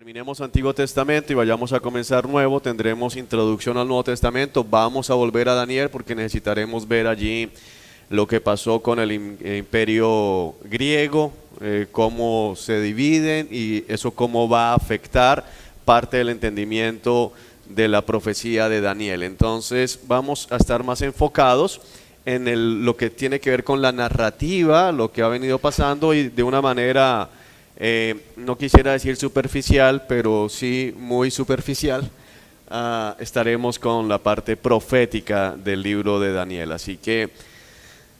Terminemos Antiguo Testamento y vayamos a comenzar nuevo, tendremos introducción al Nuevo Testamento, vamos a volver a Daniel porque necesitaremos ver allí lo que pasó con el imperio griego, cómo se dividen y eso cómo va a afectar parte del entendimiento de la profecía de Daniel. Entonces vamos a estar más enfocados en lo que tiene que ver con la narrativa, lo que ha venido pasando y de una manera... no quisiera decir superficial, pero sí muy superficial, estaremos con la parte profética del libro de Daniel. Así que,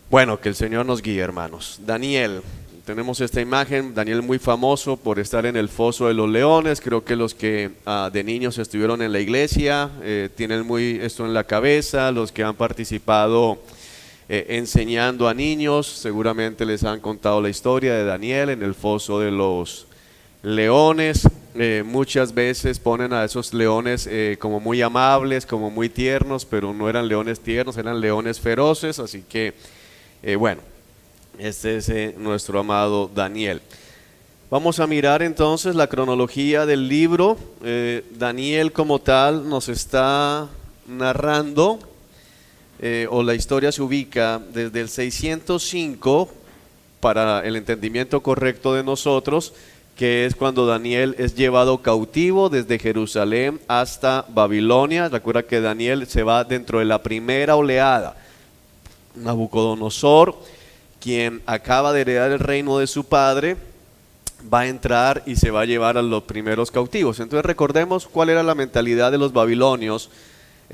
bueno, que el Señor nos guíe, hermanos. Daniel, tenemos esta imagen, Daniel muy famoso por estar en el foso de los leones. Creo que los que de niños estuvieron en la iglesia tienen muy esto en la cabeza, los que han participado enseñando a niños, seguramente les han contado la historia de Daniel en el foso de los leones. Muchas veces ponen a esos leones como muy amables, como muy tiernos, pero no eran leones tiernos, eran leones feroces, así que bueno, este es nuestro amado Daniel. Vamos a mirar entonces la cronología del libro. Daniel como tal nos está narrando o la historia se ubica desde el 605 para el entendimiento correcto de nosotros, que es cuando Daniel es llevado cautivo desde Jerusalén hasta Babilonia. Recuerda que Daniel se va dentro de la primera oleada. Nabucodonosor, quien acaba de heredar el reino de su padre, va a entrar y se va a llevar a los primeros cautivos. Entonces recordemos cuál era la mentalidad de los babilonios.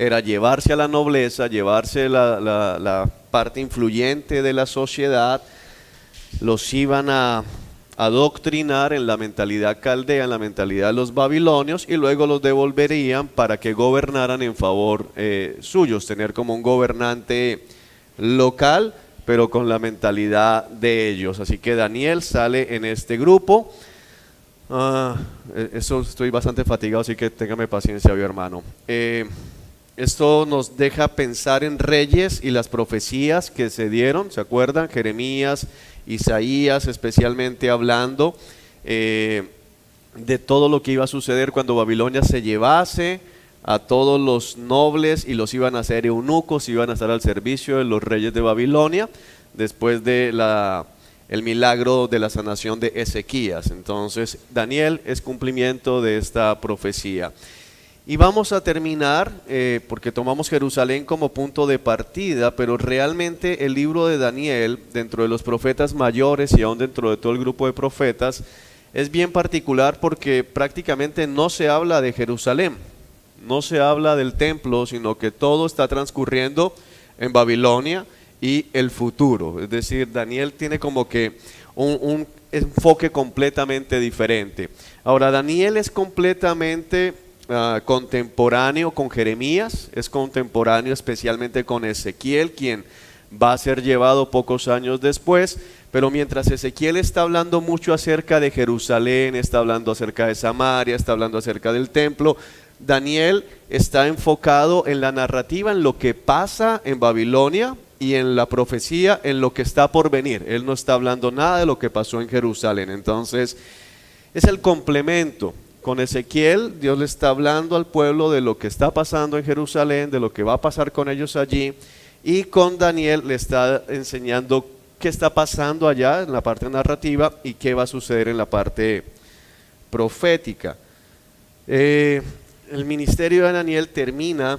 Era llevarse a la nobleza, llevarse la parte influyente de la sociedad, los iban a adoctrinar en la mentalidad caldea, en la mentalidad de los babilonios, y luego los devolverían para que gobernaran en favor suyos, tener como un gobernante local, pero con la mentalidad de ellos. Así que Daniel sale en este grupo. Eso estoy bastante fatigado, así que téngame paciencia, mi hermano. Esto nos deja pensar en reyes y las profecías que se dieron, ¿se acuerdan? Jeremías, Isaías, especialmente hablando de todo lo que iba a suceder cuando Babilonia se llevase a todos los nobles y los iban a hacer eunucos, iban a estar al servicio de los reyes de Babilonia, después de el milagro de la sanación de Ezequías. Entonces, Daniel es cumplimiento de esta profecía. Y vamos a terminar, porque tomamos Jerusalén como punto de partida, pero realmente el libro de Daniel, dentro de los profetas mayores y aún dentro de todo el grupo de profetas, es bien particular porque prácticamente no se habla de Jerusalén, no se habla del templo, sino que todo está transcurriendo en Babilonia y el futuro. Es decir, Daniel tiene como que un enfoque completamente diferente. Ahora, Daniel es completamente... contemporáneo con Jeremías, es contemporáneo especialmente con Ezequiel, quien va a ser llevado pocos años después, pero mientras Ezequiel está hablando mucho acerca de Jerusalén, está hablando acerca de Samaria, está hablando acerca del templo, Daniel está enfocado en la narrativa, en lo que pasa en Babilonia y en la profecía, en lo que está por venir. Él no está hablando nada de lo que pasó en Jerusalén. Entonces es el complemento. Con Ezequiel, Dios le está hablando al pueblo de lo que está pasando en Jerusalén, de lo que va a pasar con ellos allí, y con Daniel le está enseñando qué está pasando allá en la parte narrativa y qué va a suceder en la parte profética. El ministerio de Daniel termina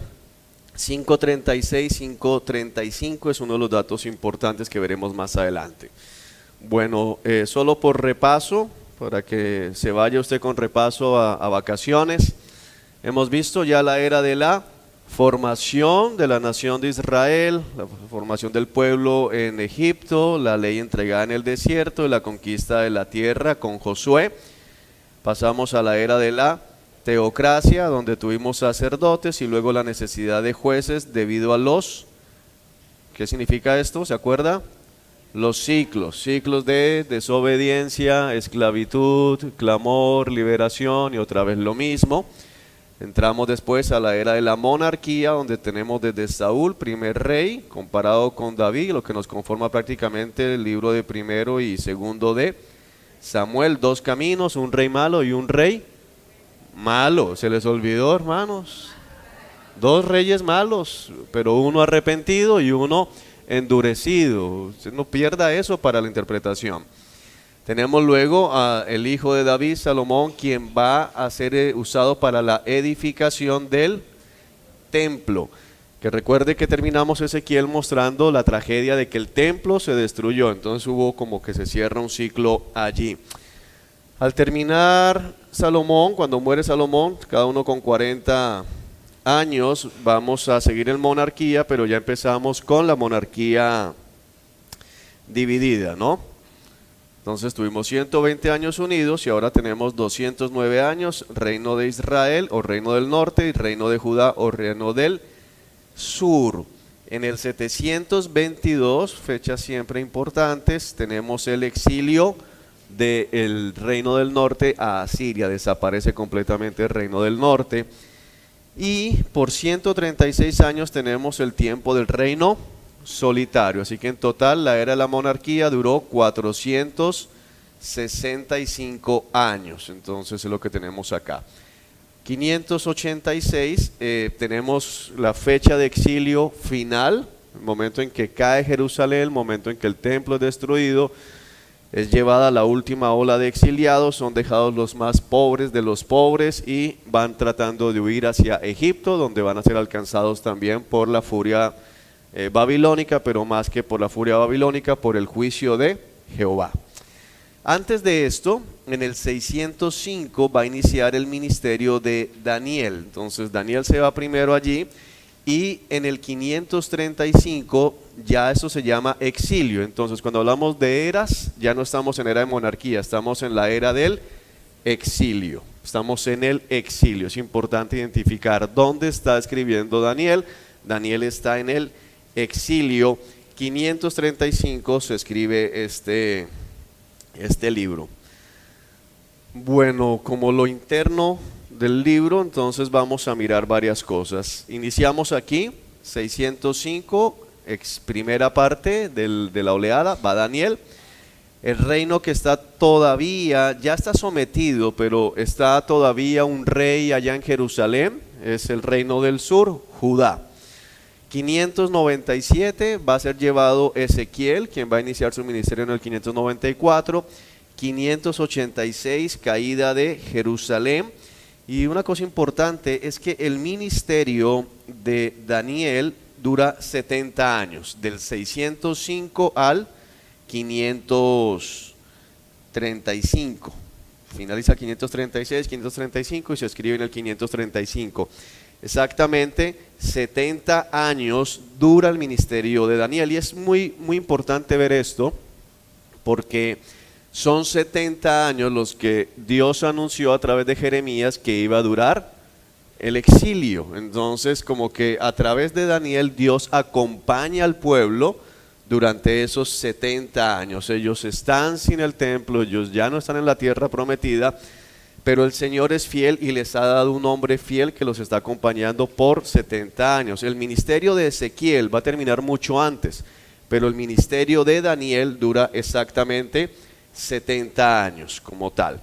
5:36, 5:35 es uno de los datos importantes que veremos más adelante. Bueno, solo por repaso, para que se vaya usted con repaso a vacaciones. Hemos visto ya la era de la formación de la nación de Israel, la formación del pueblo en Egipto, la ley entregada en el desierto y la conquista de la tierra con Josué. Pasamos a la era de la teocracia, donde tuvimos sacerdotes y luego la necesidad de jueces debido a los... ¿Qué significa esto? ¿Se acuerda? Los ciclos de desobediencia, esclavitud, clamor, liberación y otra vez lo mismo. Entramos después a la era de la monarquía, donde tenemos desde Saúl, primer rey, comparado con David, lo que nos conforma prácticamente el libro de primero y segundo de Samuel, dos caminos, un rey malo y un rey Malo, se les olvidó, hermanos. Dos reyes malos, pero uno arrepentido y uno endurecido. Usted no pierda eso para la interpretación. Tenemos luego al hijo de David, Salomón, quien va a ser usado para la edificación del templo. Que recuerde que terminamos Ezequiel mostrando la tragedia de que el templo se destruyó. Entonces hubo como que se cierra un ciclo allí. Al terminar Salomón, cuando muere Salomón, cada uno con 40 años, vamos a seguir en monarquía, pero ya empezamos con la monarquía dividida, ¿no? Entonces tuvimos 120 años unidos y ahora tenemos 209 años, reino de Israel o reino del norte y reino de Judá o reino del sur. En el 722, fechas siempre importantes, tenemos el exilio del reino del norte a Asiria, desaparece completamente el reino del norte. Y por 136 años tenemos el tiempo del reino solitario, así que en total la era de la monarquía duró 465 años, entonces es lo que tenemos acá. 586 tenemos la fecha de exilio final, el momento en que cae Jerusalén, el momento en que el templo es destruido, es llevada la última ola de exiliados, son dejados los más pobres de los pobres y van tratando de huir hacia Egipto, donde van a ser alcanzados también por la furia babilónica, pero más que por la furia babilónica, por el juicio de Jehová. Antes de esto, en el 605 va a iniciar el ministerio de Daniel. Entonces Daniel se va primero allí y en el 535 ya eso se llama exilio. Entonces cuando hablamos de eras, ya no estamos en era de monarquía, estamos en la era del exilio. Estamos en el exilio. Es importante identificar dónde está escribiendo Daniel. Daniel está en el exilio. 535 se escribe este libro. Bueno, como lo interno del libro, entonces vamos a mirar varias cosas. Iniciamos aquí, 605, primera parte de la oleada, va Daniel. El reino que está todavía, ya está sometido, pero está todavía un rey allá en Jerusalén, es el reino del sur, Judá. 597 va a ser llevado Ezequiel, quien va a iniciar su ministerio en el 594. 586, caída de Jerusalén. Y una cosa importante es que el ministerio de Daniel dura 70 años, del 605 al 535. Finaliza 536, 535 y se escribe en el 535. Exactamente 70 años dura el ministerio de Daniel y es muy importante ver esto porque son 70 años los que Dios anunció a través de Jeremías que iba a durar el exilio. Entonces como que a través de Daniel Dios acompaña al pueblo durante esos 70 años. Ellos están sin el templo, ellos ya no están en la tierra prometida, pero el Señor es fiel y les ha dado un hombre fiel que los está acompañando por 70 años. El ministerio de Ezequiel va a terminar mucho antes, pero el ministerio de Daniel dura exactamente 70 años como tal.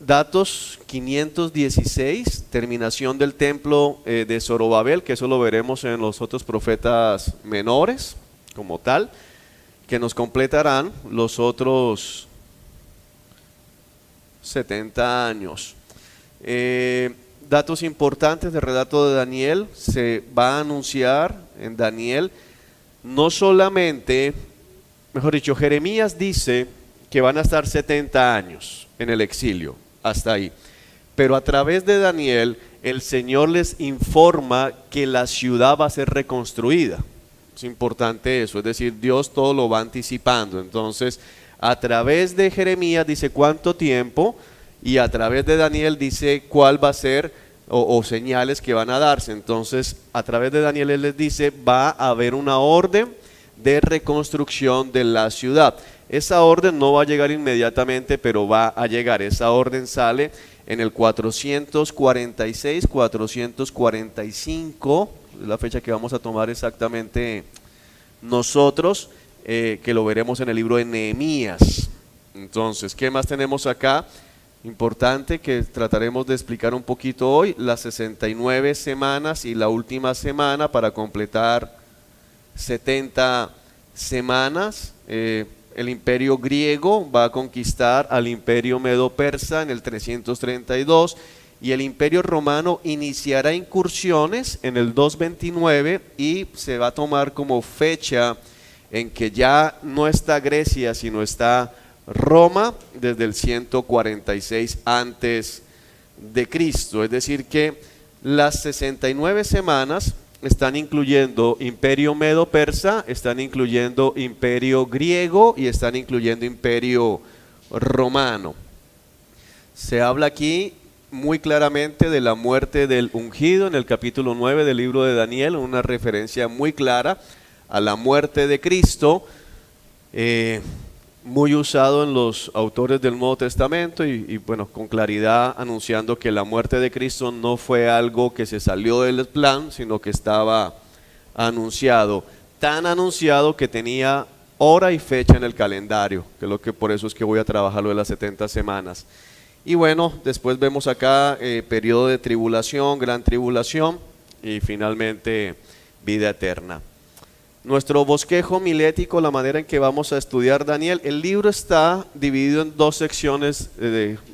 Datos 516, terminación del templo de Zorobabel, que eso lo veremos en los otros profetas menores como tal, que nos completarán los otros 70 años. Datos importantes del relato de Daniel, se va a anunciar en Daniel, no solamente, mejor dicho, Jeremías dice que van a estar 70 años en el exilio, hasta ahí. Pero a través de Daniel, el Señor les informa que la ciudad va a ser reconstruida. Es importante eso, es decir, Dios todo lo va anticipando. Entonces, a través de Jeremías dice cuánto tiempo y a través de Daniel dice cuál va a ser o señales que van a darse. Entonces, a través de Daniel él les dice va a haber una orden de reconstrucción de la ciudad. Esa orden no va a llegar inmediatamente, pero va a llegar. Esa orden sale en el 446, 445, es la fecha que vamos a tomar exactamente nosotros, que lo veremos en el libro de Nehemías. Entonces, ¿qué más tenemos acá? importante que trataremos de explicar un poquito hoy, las 69 semanas y la última semana para completar 70 semanas. El imperio griego va a conquistar al imperio medo-persa en el 332 y el imperio romano iniciará incursiones en el 229 y se va a tomar como fecha en que ya no está Grecia sino está Roma desde el 146 antes de Cristo. Es decir que las 69 semanas están incluyendo imperio medo-persa, están incluyendo imperio griego y están incluyendo imperio romano. Se habla aquí muy claramente de la muerte del ungido en el capítulo 9 del libro de Daniel, una referencia muy clara a la muerte de Cristo, muy usado en los autores del Nuevo Testamento y bueno, con claridad anunciando que la muerte de Cristo no fue algo que se salió del plan, sino que estaba anunciado, tan anunciado que tenía hora y fecha en el calendario, que es lo que por eso es que voy a trabajar lo de las 70 semanas. Y bueno, después vemos acá periodo de tribulación, gran tribulación y finalmente vida eterna. Nuestro bosquejo milético, la manera en que vamos a estudiar Daniel, el libro está dividido en dos secciones,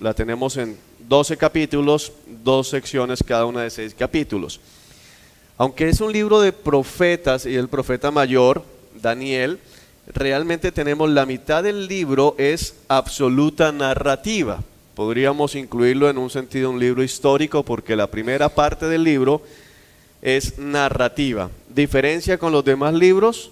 la tenemos en 12 capítulos, dos secciones cada una de 6 capítulos. Aunque es un libro de profetas y el profeta mayor, Daniel, realmente tenemos la mitad del libro es absoluta narrativa. Podríamos incluirlo en un sentido un libro histórico porque la primera parte del libro es narrativa. Diferencia con los demás libros,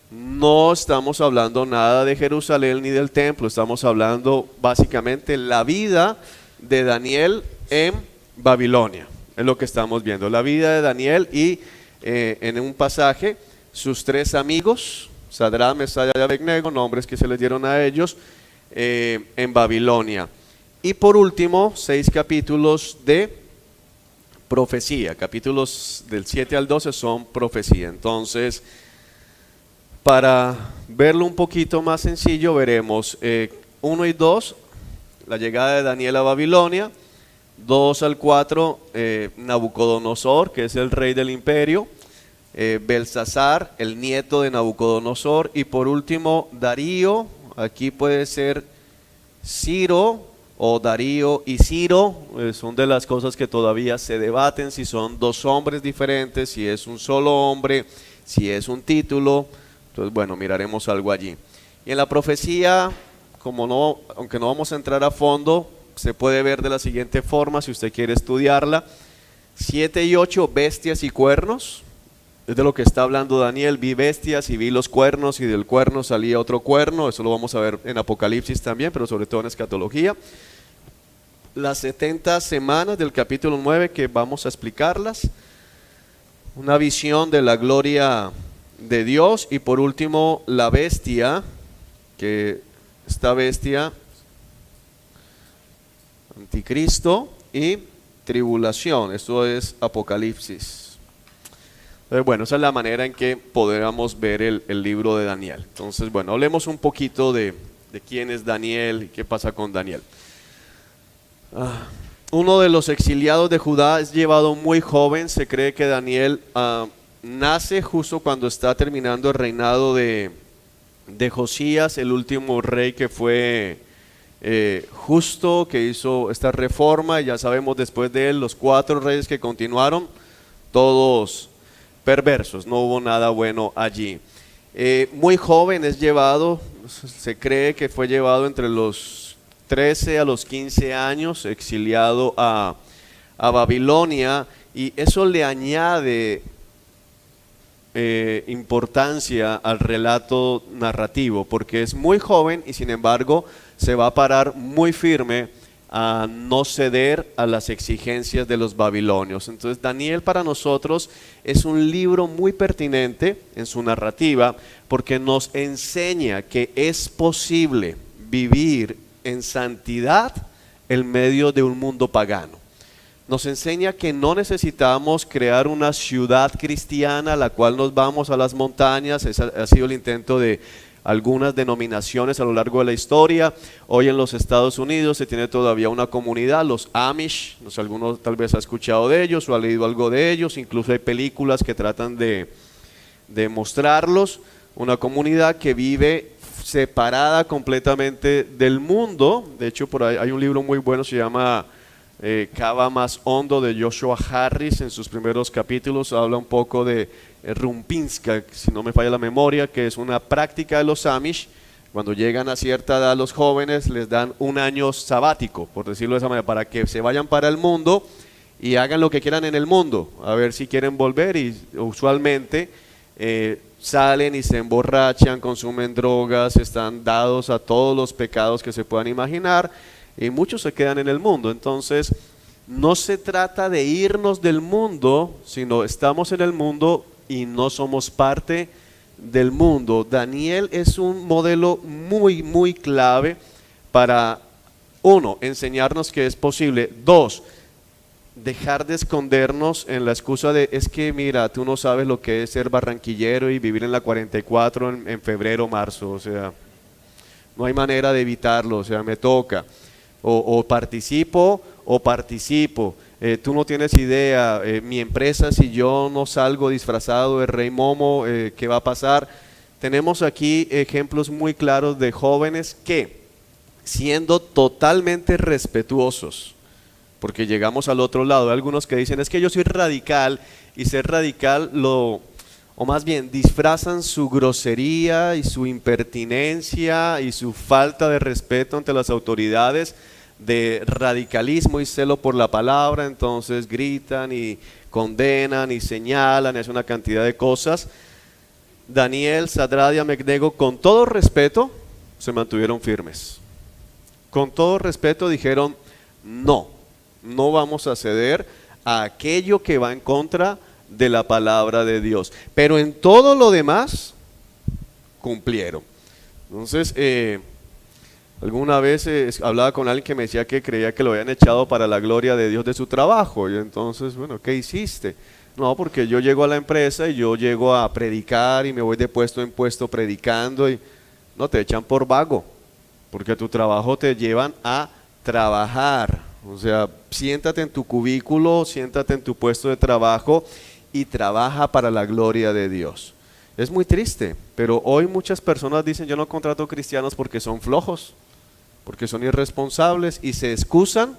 no estamos hablando nada de Jerusalén ni del templo, estamos hablando básicamente la vida de Daniel en Babilonia, es lo que estamos viendo, la vida de Daniel y en un pasaje, sus 3 amigos, Sadrach, Mesach y Abednego, nombres que se les dieron a ellos, en Babilonia. Y por último, 6 capítulos de profecía, capítulos del 7 al 12 son profecía. Entonces, para verlo un poquito más sencillo, veremos 1 y 2, la llegada de Daniel a Babilonia, 2 al 4, Nabucodonosor, que es el rey del imperio, Belsasar, el nieto de Nabucodonosor, y por último Darío, aquí puede ser Ciro, o Darío y Ciro, son de las cosas que todavía se debaten, si son 2 hombres diferentes, si es un solo hombre, si es un título. Entonces bueno, miraremos algo allí. Y en la profecía, aunque no vamos a entrar a fondo, se puede ver de la siguiente forma, si usted quiere estudiarla. 7 y 8, bestias y cuernos, es de lo que está hablando Daniel. Vi bestias y vi los cuernos y del cuerno salía otro cuerno, eso lo vamos a ver en Apocalipsis también, pero sobre todo en escatología. Las 70 semanas del capítulo 9 que vamos a explicarlas, una visión de la gloria de Dios y por último la bestia, que esta bestia, anticristo y tribulación, esto es Apocalipsis. Bueno, esa es la manera en que podríamos ver el libro de Daniel. Entonces, bueno, hablemos un poquito de quién es Daniel y qué pasa con Daniel. Uno de los exiliados de Judá es llevado muy joven. Se cree que Daniel nace justo cuando está terminando el reinado de Josías, el último rey que fue justo, que hizo esta reforma. Y ya sabemos después de él los 4 reyes que continuaron, todos perversos, no hubo nada bueno allí. Muy joven es llevado, se cree que fue llevado entre los 13 a los 15 años, exiliado a Babilonia, y eso le añade importancia al relato narrativo, porque es muy joven y sin embargo se va a parar muy firme a no ceder a las exigencias de los babilonios. Entonces Daniel para nosotros es un libro muy pertinente en su narrativa porque nos enseña que es posible vivir en santidad en medio de un mundo pagano. Nos enseña que no necesitamos crear una ciudad cristiana a la cual nos vamos a las montañas. Ese ha sido el intento de algunas denominaciones a lo largo de la historia. Hoy en los Estados Unidos se tiene todavía una comunidad, los Amish, no sé, alguno tal vez ha escuchado de ellos o ha leído algo de ellos, incluso hay películas que tratan de mostrarlos, una comunidad que vive separada completamente del mundo. De hecho, por ahí hay un libro muy bueno, se llama Cava Más Hondo, de Joshua Harris. En sus primeros capítulos habla un poco de Rumpinska, si no me falla la memoria, que es una práctica de los Amish. Cuando llegan a cierta edad los jóvenes les dan un año sabático, por decirlo de esa manera, para que se vayan para el mundo y hagan lo que quieran en el mundo, a ver si quieren volver. Y usualmente salen y se emborrachan, consumen drogas, están dados a todos los pecados que se puedan imaginar, y muchos se quedan en el mundo. Entonces no se trata de irnos del mundo, sino estamos en el mundo y no somos parte del mundo. Daniel es un modelo muy clave para, uno, enseñarnos que es posible; dos, dejar de escondernos en la excusa de es que mira, tú no sabes lo que es ser barranquillero y vivir en la 44 en febrero, marzo, o sea, no hay manera de evitarlo, o sea, me toca, o participo o participo. Tú no tienes idea, mi empresa, si yo no salgo disfrazado de Rey Momo, ¿qué va a pasar? Tenemos aquí ejemplos muy claros de jóvenes que, siendo totalmente respetuosos, porque llegamos al otro lado, hay algunos que dicen es que yo soy radical, y ser radical o más bien disfrazan su grosería y su impertinencia y su falta de respeto ante las autoridades de radicalismo y celo por la palabra. Entonces gritan y condenan y señalan, es una cantidad de cosas. Daniel, Sadrad y Abednego, con todo respeto, se mantuvieron firmes. Con todo respeto dijeron, no vamos a ceder a aquello que va en contra de la palabra de Dios. Pero en todo lo demás, cumplieron. Entonces, alguna vez hablaba con alguien que me decía que creía que lo habían echado para la gloria de Dios de su trabajo. Y entonces, bueno, ¿qué hiciste? No, porque yo llego a la empresa y yo llego a predicar y me voy de puesto en puesto predicando, y no, te echan por vago, porque tu trabajo te llevan a trabajar. O sea, siéntate en tu cubículo, siéntate en tu puesto de trabajo y trabaja para la gloria de Dios. Es muy triste, pero hoy muchas personas dicen yo no contrato cristianos porque son flojos, porque son irresponsables, y se excusan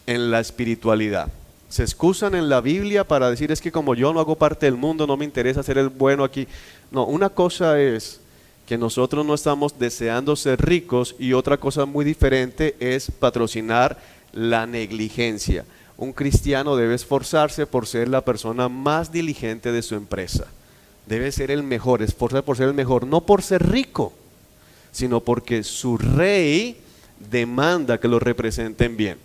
en la espiritualidad. Se excusan en la Biblia para decir es que como yo no hago parte del mundo, no me interesa ser el bueno aquí. No, una cosa es que nosotros no estamos deseando ser ricos, y otra cosa muy diferente es patrocinar la negligencia. Un cristiano debe esforzarse por ser la persona más diligente de su empresa. Debe ser el mejor, esforzarse por ser el mejor, no por ser rico, sino porque su rey demanda que lo representen bien.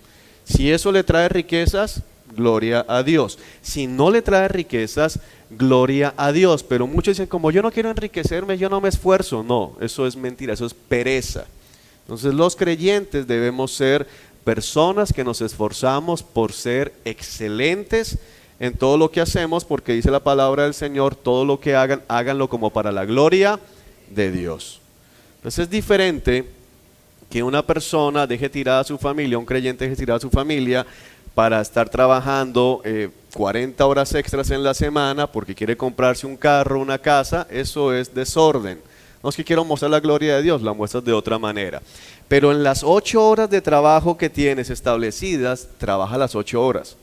Si eso le trae riquezas, gloria a Dios. Si no le trae riquezas, gloria a Dios. Pero muchos dicen, como yo no quiero enriquecerme, yo no me esfuerzo. No, eso es mentira, eso es pereza. Entonces los creyentes debemos ser personas que nos esforzamos por ser excelentes en todo lo que hacemos, porque dice la palabra del Señor, todo lo que hagan, háganlo como para la gloria de Dios. Entonces es diferente que una persona deje tirada a su familia, un creyente deje tirada a su familia para estar trabajando 40 horas extras en la semana porque quiere comprarse un carro, una casa. Eso es desorden. No es que quiero mostrar la gloria de Dios, la muestras de otra manera. Pero en las 8 horas de trabajo que tienes establecidas, trabaja las 8 horas.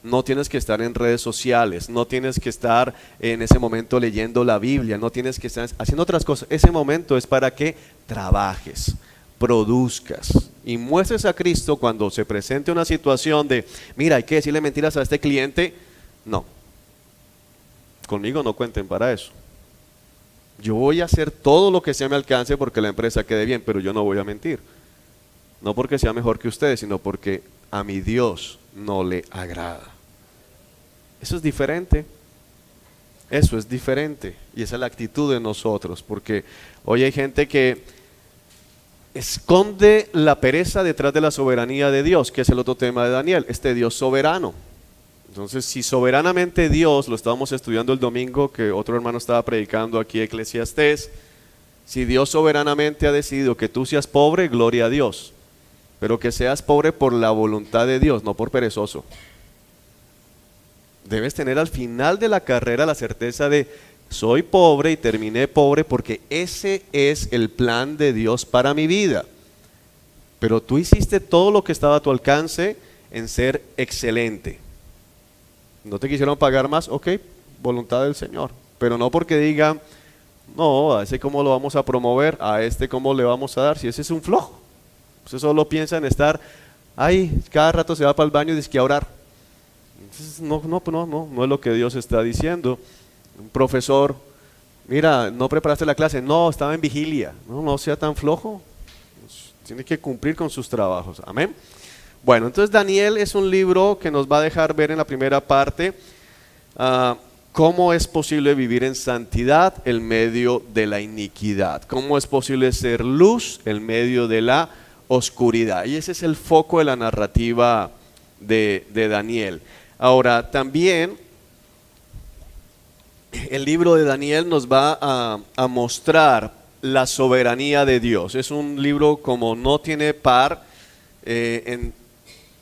No tienes que estar en redes sociales, no tienes que estar en ese momento leyendo la Biblia, no tienes que estar haciendo otras cosas. Ese momento es para que trabajes, produzcas y muestres a Cristo cuando se presente una situación de, mira, hay que decirle mentiras a este cliente. No, conmigo no cuenten para eso. Yo voy a hacer todo lo que sea a mi alcance porque la empresa quede bien, pero yo no voy a mentir. No porque sea mejor que ustedes, sino porque a mi Dios no le agrada. Eso es diferente. Eso es diferente. Y esa es la actitud de nosotros, porque hoy hay gente que esconde la pereza detrás de la soberanía de Dios, que es el otro tema de Daniel, este Dios soberano. Entonces, si soberanamente Dios, lo estábamos estudiando el domingo, que otro hermano estaba predicando aquí Eclesiastés, Si Dios soberanamente ha decidido que tú seas pobre, gloria a Dios. Pero que seas pobre por la voluntad de Dios, no por perezoso. Debes tener al final de la carrera la certeza de soy pobre y terminé pobre porque ese es el plan de Dios para mi vida. Pero tú hiciste todo lo que estaba a tu alcance en ser excelente. No te quisieron pagar más, ok, voluntad del Señor. Pero no porque digan, no, a ese cómo lo vamos a promover, a este cómo le vamos a dar, si ese es un flojo. Usted solo piensa en estar, ay, cada rato se va para el baño y dice que a orar. Entonces, no es lo que Dios está diciendo. Un profesor, mira, no preparaste la clase, no, estaba en vigilia. No sea tan flojo, tiene que cumplir con sus trabajos, amén. Bueno, entonces Daniel es un libro que nos va a dejar ver en la primera parte cómo es posible vivir en santidad en medio de la iniquidad, cómo es posible ser luz en medio de la oscuridad. Y ese es el foco de la narrativa de Daniel. Ahora, también el libro de Daniel nos va a mostrar la soberanía de Dios. Es un libro como no tiene par en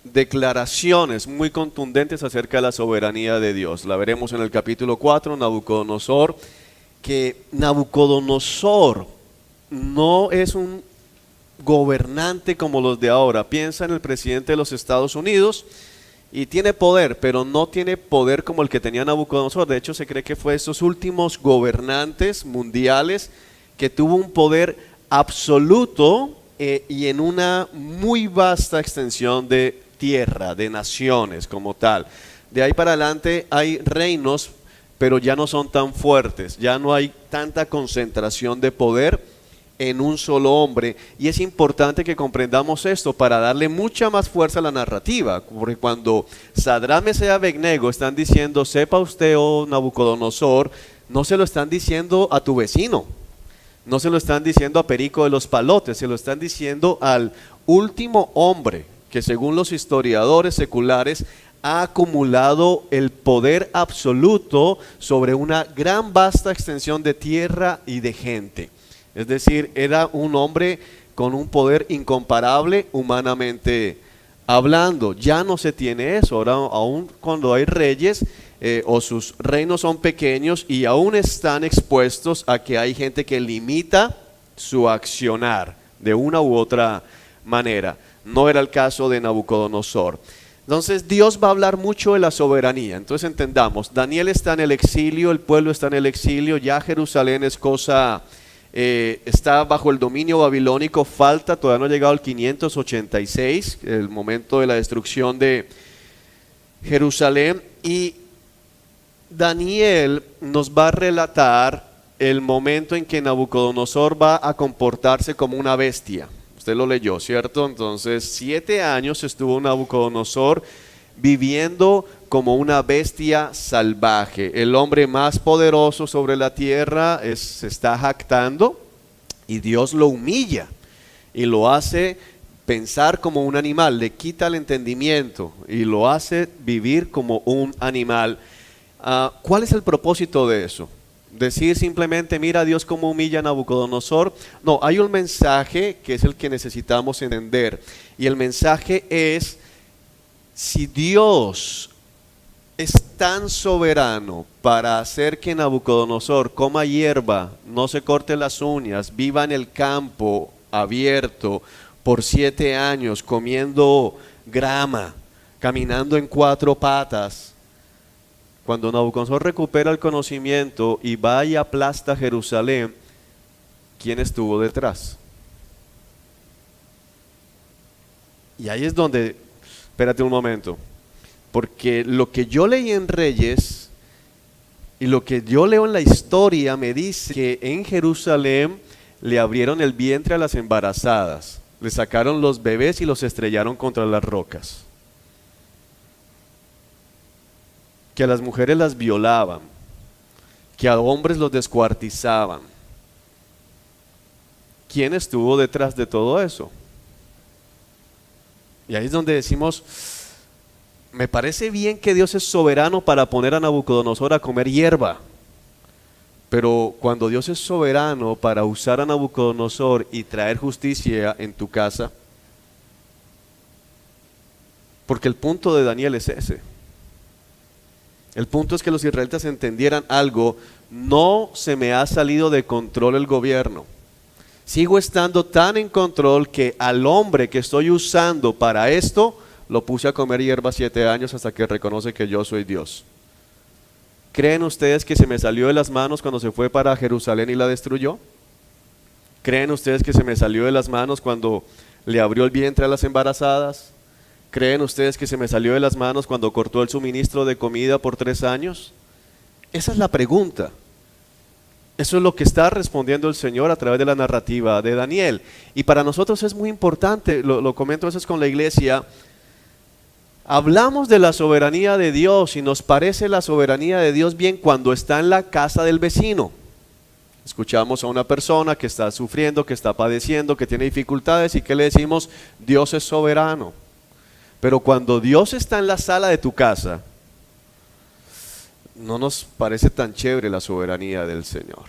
declaraciones muy contundentes acerca de la soberanía de Dios. La veremos en el capítulo 4, Nabucodonosor, que Nabucodonosor no es un gobernante como los de ahora. Piensa en el presidente de los Estados Unidos y tiene poder, pero no tiene poder como el que tenía Nabucodonosor. De hecho, se cree que fue estos últimos gobernantes mundiales que tuvo un poder absoluto y en una muy vasta extensión de tierra, de naciones como tal. De ahí para adelante hay reinos, pero ya no son tan fuertes, ya no hay tanta concentración de poder en un solo hombre, y es importante que comprendamos esto para darle mucha más fuerza a la narrativa, porque cuando Sadrach, Mesach y Abednego están diciendo, sepa usted, oh Nabucodonosor, no se lo están diciendo a tu vecino, no se lo están diciendo a Perico de los Palotes, se lo están diciendo al último hombre que según los historiadores seculares ha acumulado el poder absoluto sobre una gran vasta extensión de tierra y de gente. Es decir, era un hombre con un poder incomparable humanamente hablando. Ya no se tiene eso. Ahora, aún cuando hay reyes o sus reinos son pequeños y aún están expuestos a que hay gente que limita su accionar de una u otra manera. No era el caso de Nabucodonosor. Entonces Dios va a hablar mucho de la soberanía. Entonces entendamos, Daniel está en el exilio, el pueblo está en el exilio, ya Jerusalén es cosa... está bajo el dominio babilónico, falta, todavía no ha llegado al 586, el momento de la destrucción de Jerusalén, y Daniel nos va a relatar el momento en que Nabucodonosor va a comportarse como una bestia. Usted lo leyó, ¿cierto? Entonces 7 años estuvo Nabucodonosor viviendo como una bestia salvaje. El hombre más poderoso sobre la tierra se está jactando y Dios lo humilla y lo hace pensar como un animal, le quita el entendimiento y lo hace vivir como un animal. ¿Cuál es el propósito de eso? Decir simplemente, mira a Dios cómo humilla a Nabucodonosor. No, hay un mensaje que es el que necesitamos entender, y el mensaje es: si Dios es tan soberano para hacer que Nabucodonosor coma hierba, no se corte las uñas, viva en el campo abierto por 7 años, comiendo grama, caminando en 4 patas, cuando Nabucodonosor recupera el conocimiento y va y aplasta Jerusalén, ¿quién estuvo detrás? Y ahí es donde, espérate un momento, porque lo que yo leí en Reyes y lo que yo leo en la historia me dice que en Jerusalén le abrieron el vientre a las embarazadas, le sacaron los bebés y los estrellaron contra las rocas, que a las mujeres las violaban, que a hombres los descuartizaban. ¿Quién estuvo detrás de todo eso? Y ahí es donde decimos, me parece bien que Dios es soberano para poner a Nabucodonosor a comer hierba, Pero cuando Dios es soberano para usar a Nabucodonosor y traer justicia en tu casa, porque el punto de Daniel es ese. El punto es que los israelitas entendieran algo: no se me ha salido de control el gobierno. Sigo estando tan en control que al hombre que estoy usando para esto, lo puse a comer hierba 7 años hasta que reconoce que yo soy Dios. ¿Creen ustedes que se me salió de las manos cuando se fue para Jerusalén y la destruyó? ¿Creen ustedes que se me salió de las manos cuando le abrió el vientre a las embarazadas? ¿Creen ustedes que se me salió de las manos cuando cortó el suministro de comida por 3 años? Esa es la pregunta. Eso es lo que está respondiendo el Señor a través de la narrativa de Daniel. Y para nosotros es muy importante, lo comento a veces con la iglesia. Hablamos de la soberanía de Dios y nos parece la soberanía de Dios bien cuando está en la casa del vecino. Escuchamos a una persona que está sufriendo, que está padeciendo, que tiene dificultades, y que le decimos: Dios es soberano. Pero cuando Dios está en la sala de tu casa, no nos parece tan chévere la soberanía del Señor.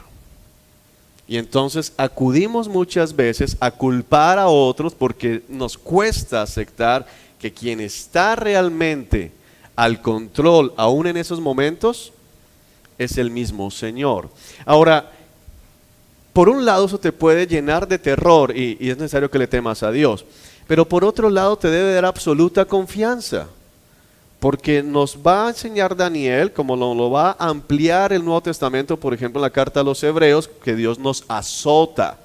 Y entonces acudimos muchas veces a culpar a otros porque nos cuesta aceptar que quien está realmente al control, aún en esos momentos, es el mismo Señor. Ahora, por un lado eso te puede llenar de terror y es necesario que le temas a Dios, pero por otro lado te debe dar absoluta confianza, porque nos va a enseñar Daniel, como lo va a ampliar el Nuevo Testamento, por ejemplo en la carta a los Hebreos, que Dios nos azota,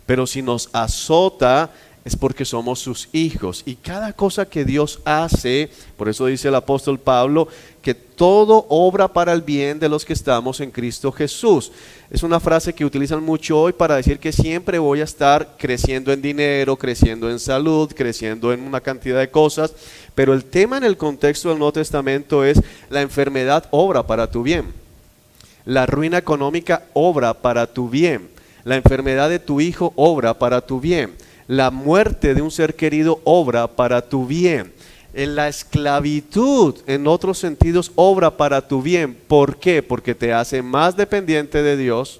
pero si nos azota es porque somos sus hijos, y cada cosa que Dios hace, por eso dice el apóstol Pablo, que todo obra para el bien de los que estamos en Cristo Jesús. Es una frase que utilizan mucho hoy para decir que siempre voy a estar creciendo en dinero, creciendo en salud, creciendo en una cantidad de cosas, pero el tema en el contexto del Nuevo Testamento es: la enfermedad obra para tu bien, la ruina económica obra para tu bien, la enfermedad de tu hijo obra para tu bien, la muerte de un ser querido obra para tu bien. En la esclavitud, en otros sentidos, obra para tu bien. ¿Por qué? Porque te hace más dependiente de Dios,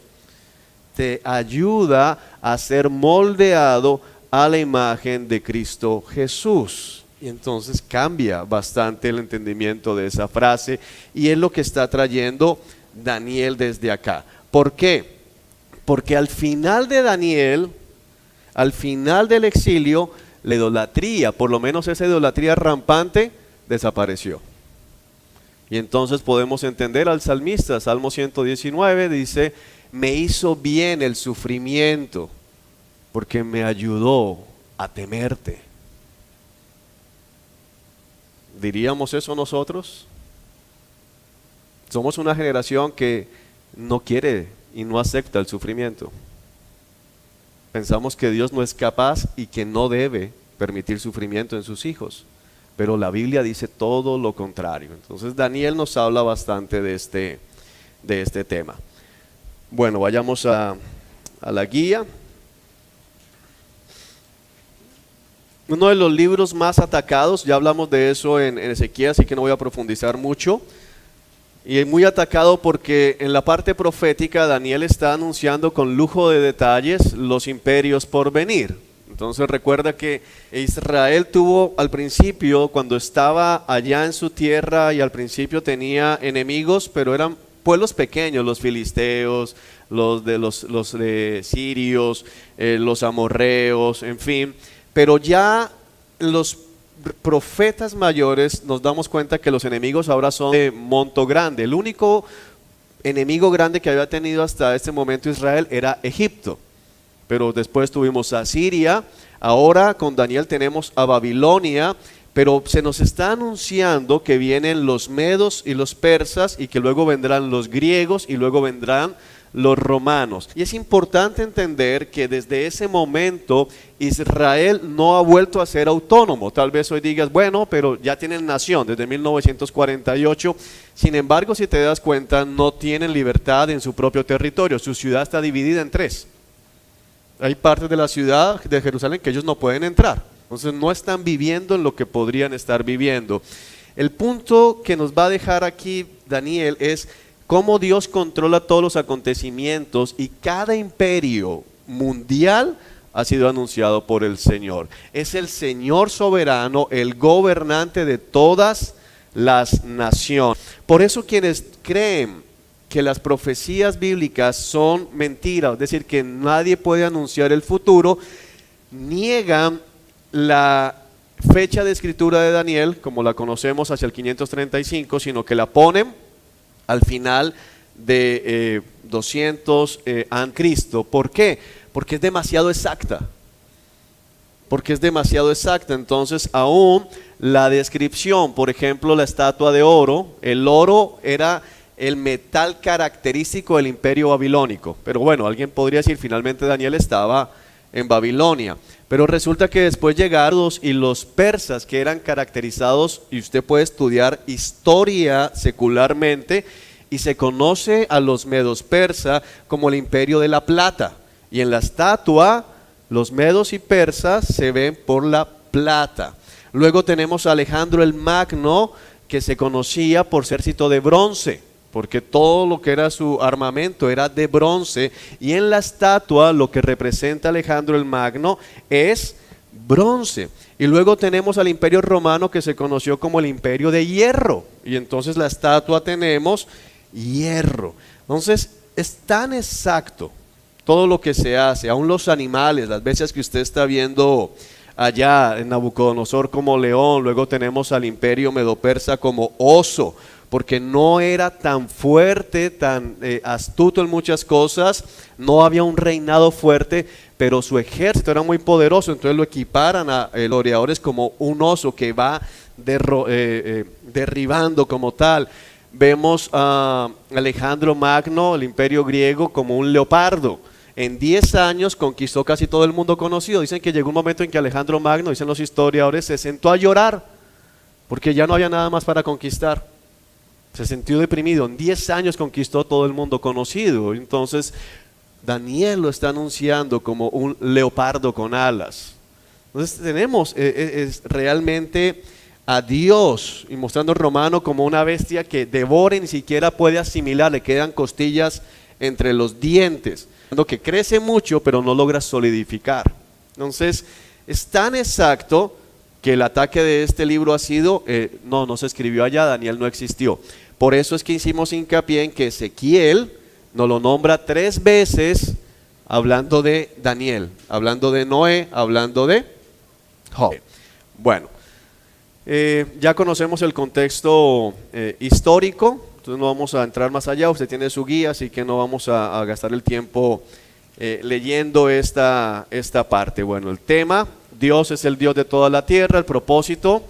te ayuda a ser moldeado a la imagen de Cristo Jesús. Y entonces cambia bastante el entendimiento de esa frase, y es lo que está trayendo Daniel desde acá. ¿Por qué? Porque al final de Daniel, al final del exilio, la idolatría, por lo menos esa idolatría rampante, desapareció. Y entonces podemos entender al salmista. Salmo 119 dice: me hizo bien el sufrimiento, porque me ayudó a temerte. ¿Diríamos eso nosotros? Somos una generación que no quiere y no acepta el sufrimiento. Pensamos que Dios no es capaz y que no debe permitir sufrimiento en sus hijos, pero la Biblia dice todo lo contrario. Entonces Daniel nos habla bastante de este tema. Bueno, vayamos a la guía. Uno de los libros más atacados, ya hablamos de eso en Ezequiel, así que no voy a profundizar mucho. Y es muy atacado porque en la parte profética Daniel está anunciando con lujo de detalles los imperios por venir. Entonces recuerda que Israel tuvo al principio, cuando estaba allá en su tierra, y al principio tenía enemigos, pero eran pueblos pequeños: los filisteos, los de sirios, los amorreos, en fin. Pero ya los profetas mayores nos damos cuenta que los enemigos ahora son de monto grande. El único enemigo grande que había tenido hasta este momento Israel era Egipto, pero después tuvimos a Siria, ahora con Daniel tenemos a Babilonia, pero se nos está anunciando que vienen los medos y los persas, y que luego vendrán los griegos y luego vendrán los romanos. Y es importante entender que desde ese momento Israel no ha vuelto a ser autónomo. Tal vez hoy digas: bueno, pero ya tienen nación desde 1948. Sin embargo, si te das cuenta, no tienen libertad en su propio territorio. Su ciudad está dividida en 3. Hay partes de la ciudad de Jerusalén que ellos no pueden entrar. Entonces no están viviendo en lo que podrían estar viviendo. El punto que nos va a dejar aquí Daniel es: cómo Dios controla todos los acontecimientos y cada imperio mundial ha sido anunciado por el Señor. Es el Señor soberano, el gobernante de todas las naciones. Por eso quienes creen que las profecías bíblicas son mentiras, es decir, que nadie puede anunciar el futuro, niegan la fecha de escritura de Daniel, como la conocemos, hacia el 535, sino que la ponen al final de 200 a.C. ¿Por qué? Porque es demasiado exacta. Entonces aún la descripción, por ejemplo, la estatua de oro, el oro era el metal característico del imperio babilónico. Pero bueno, alguien podría decir, finalmente Daniel estaba en Babilonia. Pero resulta que después llegaron los persas, que eran caracterizados, y usted puede estudiar historia secularmente, y se conoce a los medos persas como el imperio de la plata. Y en la estatua, los medos y persas se ven por la plata. Luego tenemos a Alejandro el Magno, que se conocía por ser ejército de bronce, porque todo lo que era su armamento era de bronce, y en la estatua lo que representa Alejandro el Magno es bronce. Y luego tenemos al imperio romano, que se conoció como el imperio de hierro, y entonces la estatua tenemos hierro. Entonces es tan exacto todo lo que se hace, aún los animales, las bestias que usted está viendo allá en Nabucodonosor como león, luego tenemos al imperio medo-persa como oso, porque no era tan fuerte, tan astuto en muchas cosas, no había un reinado fuerte, pero su ejército era muy poderoso, entonces lo equiparan a los historiadores como un oso que va derribando como tal. Vemos a Alejandro Magno, el imperio griego, como un leopardo. En 10 años conquistó casi todo el mundo conocido. Dicen que llegó un momento en que Alejandro Magno, dicen los historiadores, se sentó a llorar, porque ya no había nada más para conquistar. Se sintió deprimido. En 10 años conquistó todo el mundo conocido. Entonces Daniel lo está anunciando como un leopardo con alas. Entonces tenemos realmente a Dios y mostrando al romano como una bestia que devora y ni siquiera puede asimilar, le quedan costillas entre los dientes, que crece mucho pero no logra solidificar. Entonces es tan exacto que el ataque de este libro ha sido, no se escribió allá, Daniel no existió. Por eso es que hicimos hincapié en que Ezequiel nos lo nombra 3 veces hablando de Daniel, hablando de Noé, hablando de Job. Bueno, ya conocemos el contexto histórico, entonces no vamos a entrar más allá, usted tiene su guía, así que no vamos a gastar el tiempo leyendo esta parte. Bueno, el tema, Dios es el Dios de toda la tierra, el propósito,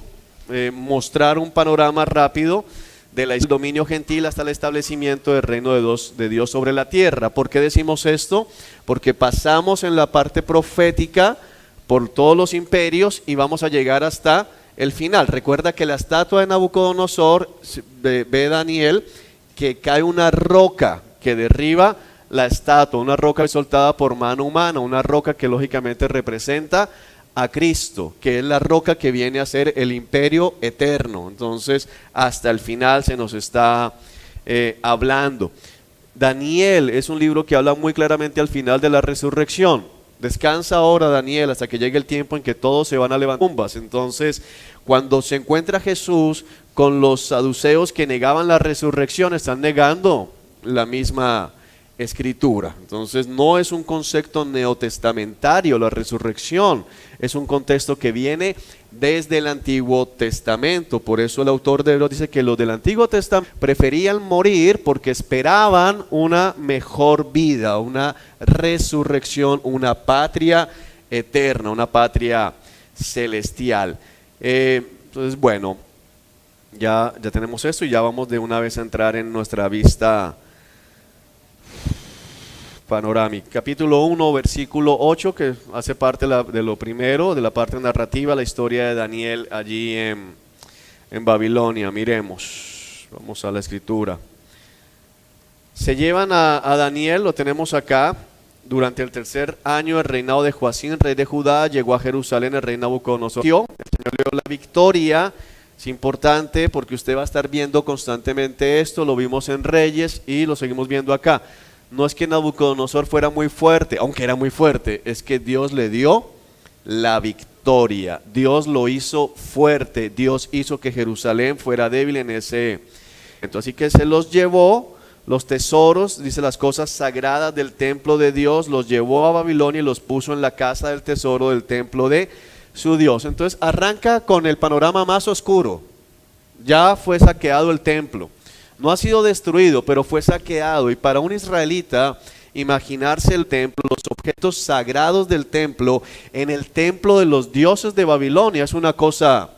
mostrar un panorama rápido del dominio gentil hasta el establecimiento del reino de Dios sobre la tierra. ¿Por qué decimos esto? Porque pasamos en la parte profética por todos los imperios y vamos a llegar hasta el final. Recuerda que la estatua de Nabucodonosor, ve Daniel, que cae una roca que derriba la estatua, una roca soltada por mano humana, una roca que lógicamente representa a Cristo, que es la roca que viene a ser el imperio eterno. Entonces hasta el final se nos está hablando. Daniel es un libro que habla muy claramente al final de la resurrección. Descansa ahora, Daniel, hasta que llegue el tiempo en que todos se van a levantar tumbas. Entonces cuando se encuentra Jesús con los saduceos que negaban la resurrección, están negando la misma escritura. Entonces no es un concepto neotestamentario la resurrección, es un contexto que viene desde el Antiguo Testamento. Por eso el autor de Hebreos dice que los del Antiguo Testamento preferían morir porque esperaban una mejor vida, una resurrección, una patria eterna, una patria celestial. Entonces bueno, ya tenemos esto y ya vamos de una vez a entrar en nuestra vista panorámica. Capítulo 1, versículo 8, que hace parte de lo primero, de la parte narrativa, la historia de Daniel allí en Babilonia. Miremos, vamos a la escritura. Se llevan a Daniel, lo tenemos acá. Durante el 3er año del reinado de Joacim, rey de Judá, llegó a Jerusalén el rey Nabucodonosor. El Señor le dio la victoria Es importante porque usted va a estar viendo constantemente esto, lo vimos en Reyes y lo seguimos viendo acá. No es que Nabucodonosor fuera muy fuerte, aunque era muy fuerte, es que Dios le dio la victoria. Dios lo hizo fuerte, Dios hizo que Jerusalén fuera débil en ese. Entonces, así que se los llevó, los tesoros, dice las cosas sagradas del templo de Dios, los llevó a Babilonia y los puso en la casa del tesoro del templo de su Dios. Entonces arranca con el panorama más oscuro. Ya fue saqueado el templo. No ha sido destruido, pero fue saqueado. Y para un israelita, imaginarse el templo, los objetos sagrados del templo, en el templo de los dioses de Babilonia, es una cosa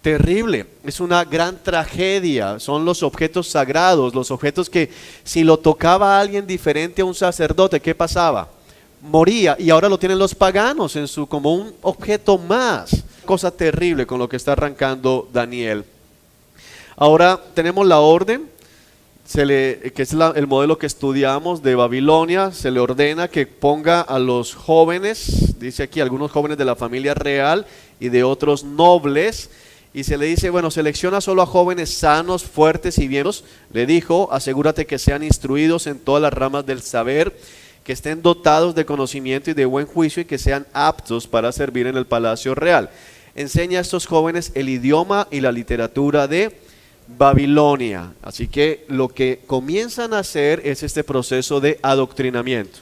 terrible, es una gran tragedia. Son los objetos sagrados, los objetos que si lo tocaba alguien diferente a un sacerdote, ¿qué pasaba? Moría, y ahora lo tienen los paganos en su como un objeto más. Cosa terrible con lo que está arrancando Daniel. Ahora tenemos la orden, que es el modelo que estudiamos de Babilonia. Se le ordena que ponga a los jóvenes, dice aquí, algunos jóvenes de la familia real y de otros nobles, y se le dice, bueno, selecciona solo a jóvenes sanos, fuertes y bienos. Le dijo, asegúrate que sean instruidos en todas las ramas del saber, que estén dotados de conocimiento y de buen juicio y que sean aptos para servir en el palacio real. Enseña a estos jóvenes el idioma y la literatura de Babilonia. Así que lo que comienzan a hacer es este proceso de adoctrinamiento.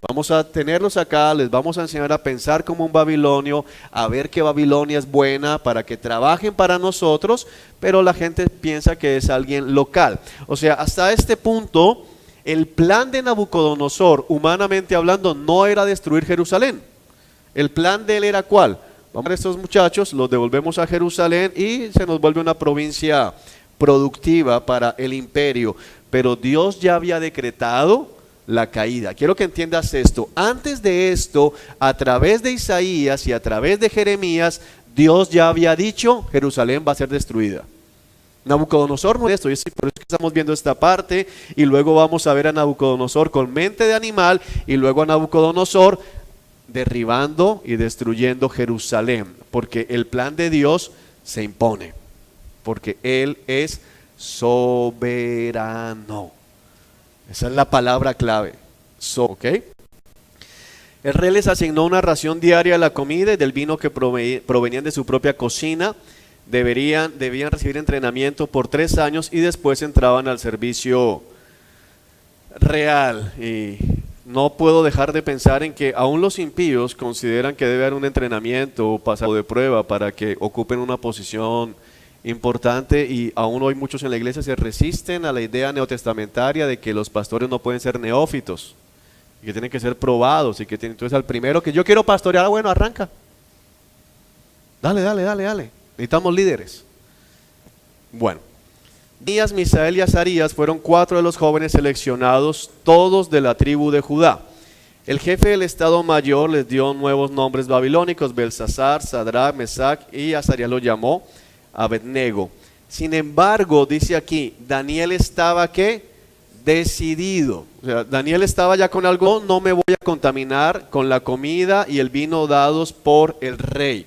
Vamos a tenerlos acá, les vamos a enseñar a pensar como un babilonio, a ver que Babilonia es buena para que trabajen para nosotros, pero la gente piensa que es alguien local. O sea, hasta este punto, el plan de Nabucodonosor, humanamente hablando, no era destruir Jerusalén. El plan de él era ¿cuál? Vamos a estos muchachos, los devolvemos a Jerusalén y se nos vuelve una provincia productiva para el imperio. Pero Dios ya había decretado la caída. Quiero que entiendas esto. Antes de esto, a través de Isaías y a través de Jeremías, Dios ya había dicho, Jerusalén va a ser destruida. Nabucodonosor no es esto, por eso que estamos viendo esta parte, y luego vamos a ver a Nabucodonosor con mente de animal, y luego a Nabucodonosor derribando y destruyendo Jerusalén, porque el plan de Dios se impone, porque Él es soberano. Esa es la palabra clave, ¿ok? El rey les asignó una ración diaria de la comida y del vino que provenían de su propia cocina. Debían recibir entrenamiento por 3 años y después entraban al servicio real. Y no puedo dejar de pensar en que aún los impíos consideran que debe haber un entrenamiento o pasado de prueba para que ocupen una posición importante, y aún hoy muchos en la iglesia se resisten a la idea neotestamentaria de que los pastores no pueden ser neófitos y que tienen que ser probados, y que entonces al primero que yo quiero pastorear, bueno, arranca. Dale. Necesitamos líderes. Bueno, Días, Misael y Azarías fueron 4 de los jóvenes seleccionados, todos de la tribu de Judá. El jefe del Estado Mayor les dio nuevos nombres babilónicos: Belsasar, Sadrach, Mesac, y Azarías lo llamó Abednego. Sin embargo, dice aquí, Daniel estaba ¿qué? Decidido. O sea, Daniel estaba ya con algo: no me voy a contaminar con la comida y el vino dados por el rey.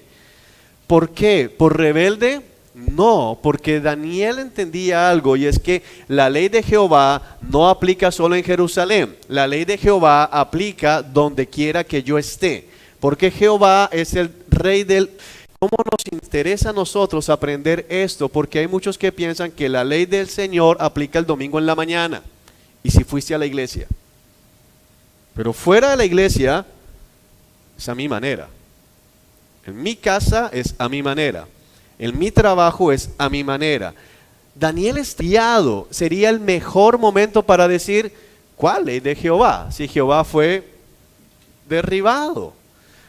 ¿Por qué? ¿Por rebelde? No, porque Daniel entendía algo, y es que la ley de Jehová no aplica solo en Jerusalén. La ley de Jehová aplica donde quiera que yo esté, porque Jehová es el rey del... ¿Cómo nos interesa a nosotros aprender esto? Porque hay muchos que piensan que la ley del Señor aplica el domingo en la mañana, y si fuiste a la iglesia. Pero fuera de la iglesia es a mi manera. En mi casa es a mi manera. En mi trabajo es a mi manera. Daniel estudiado, sería el mejor momento para decir, ¿cuál ley de Jehová? Si Jehová fue derribado.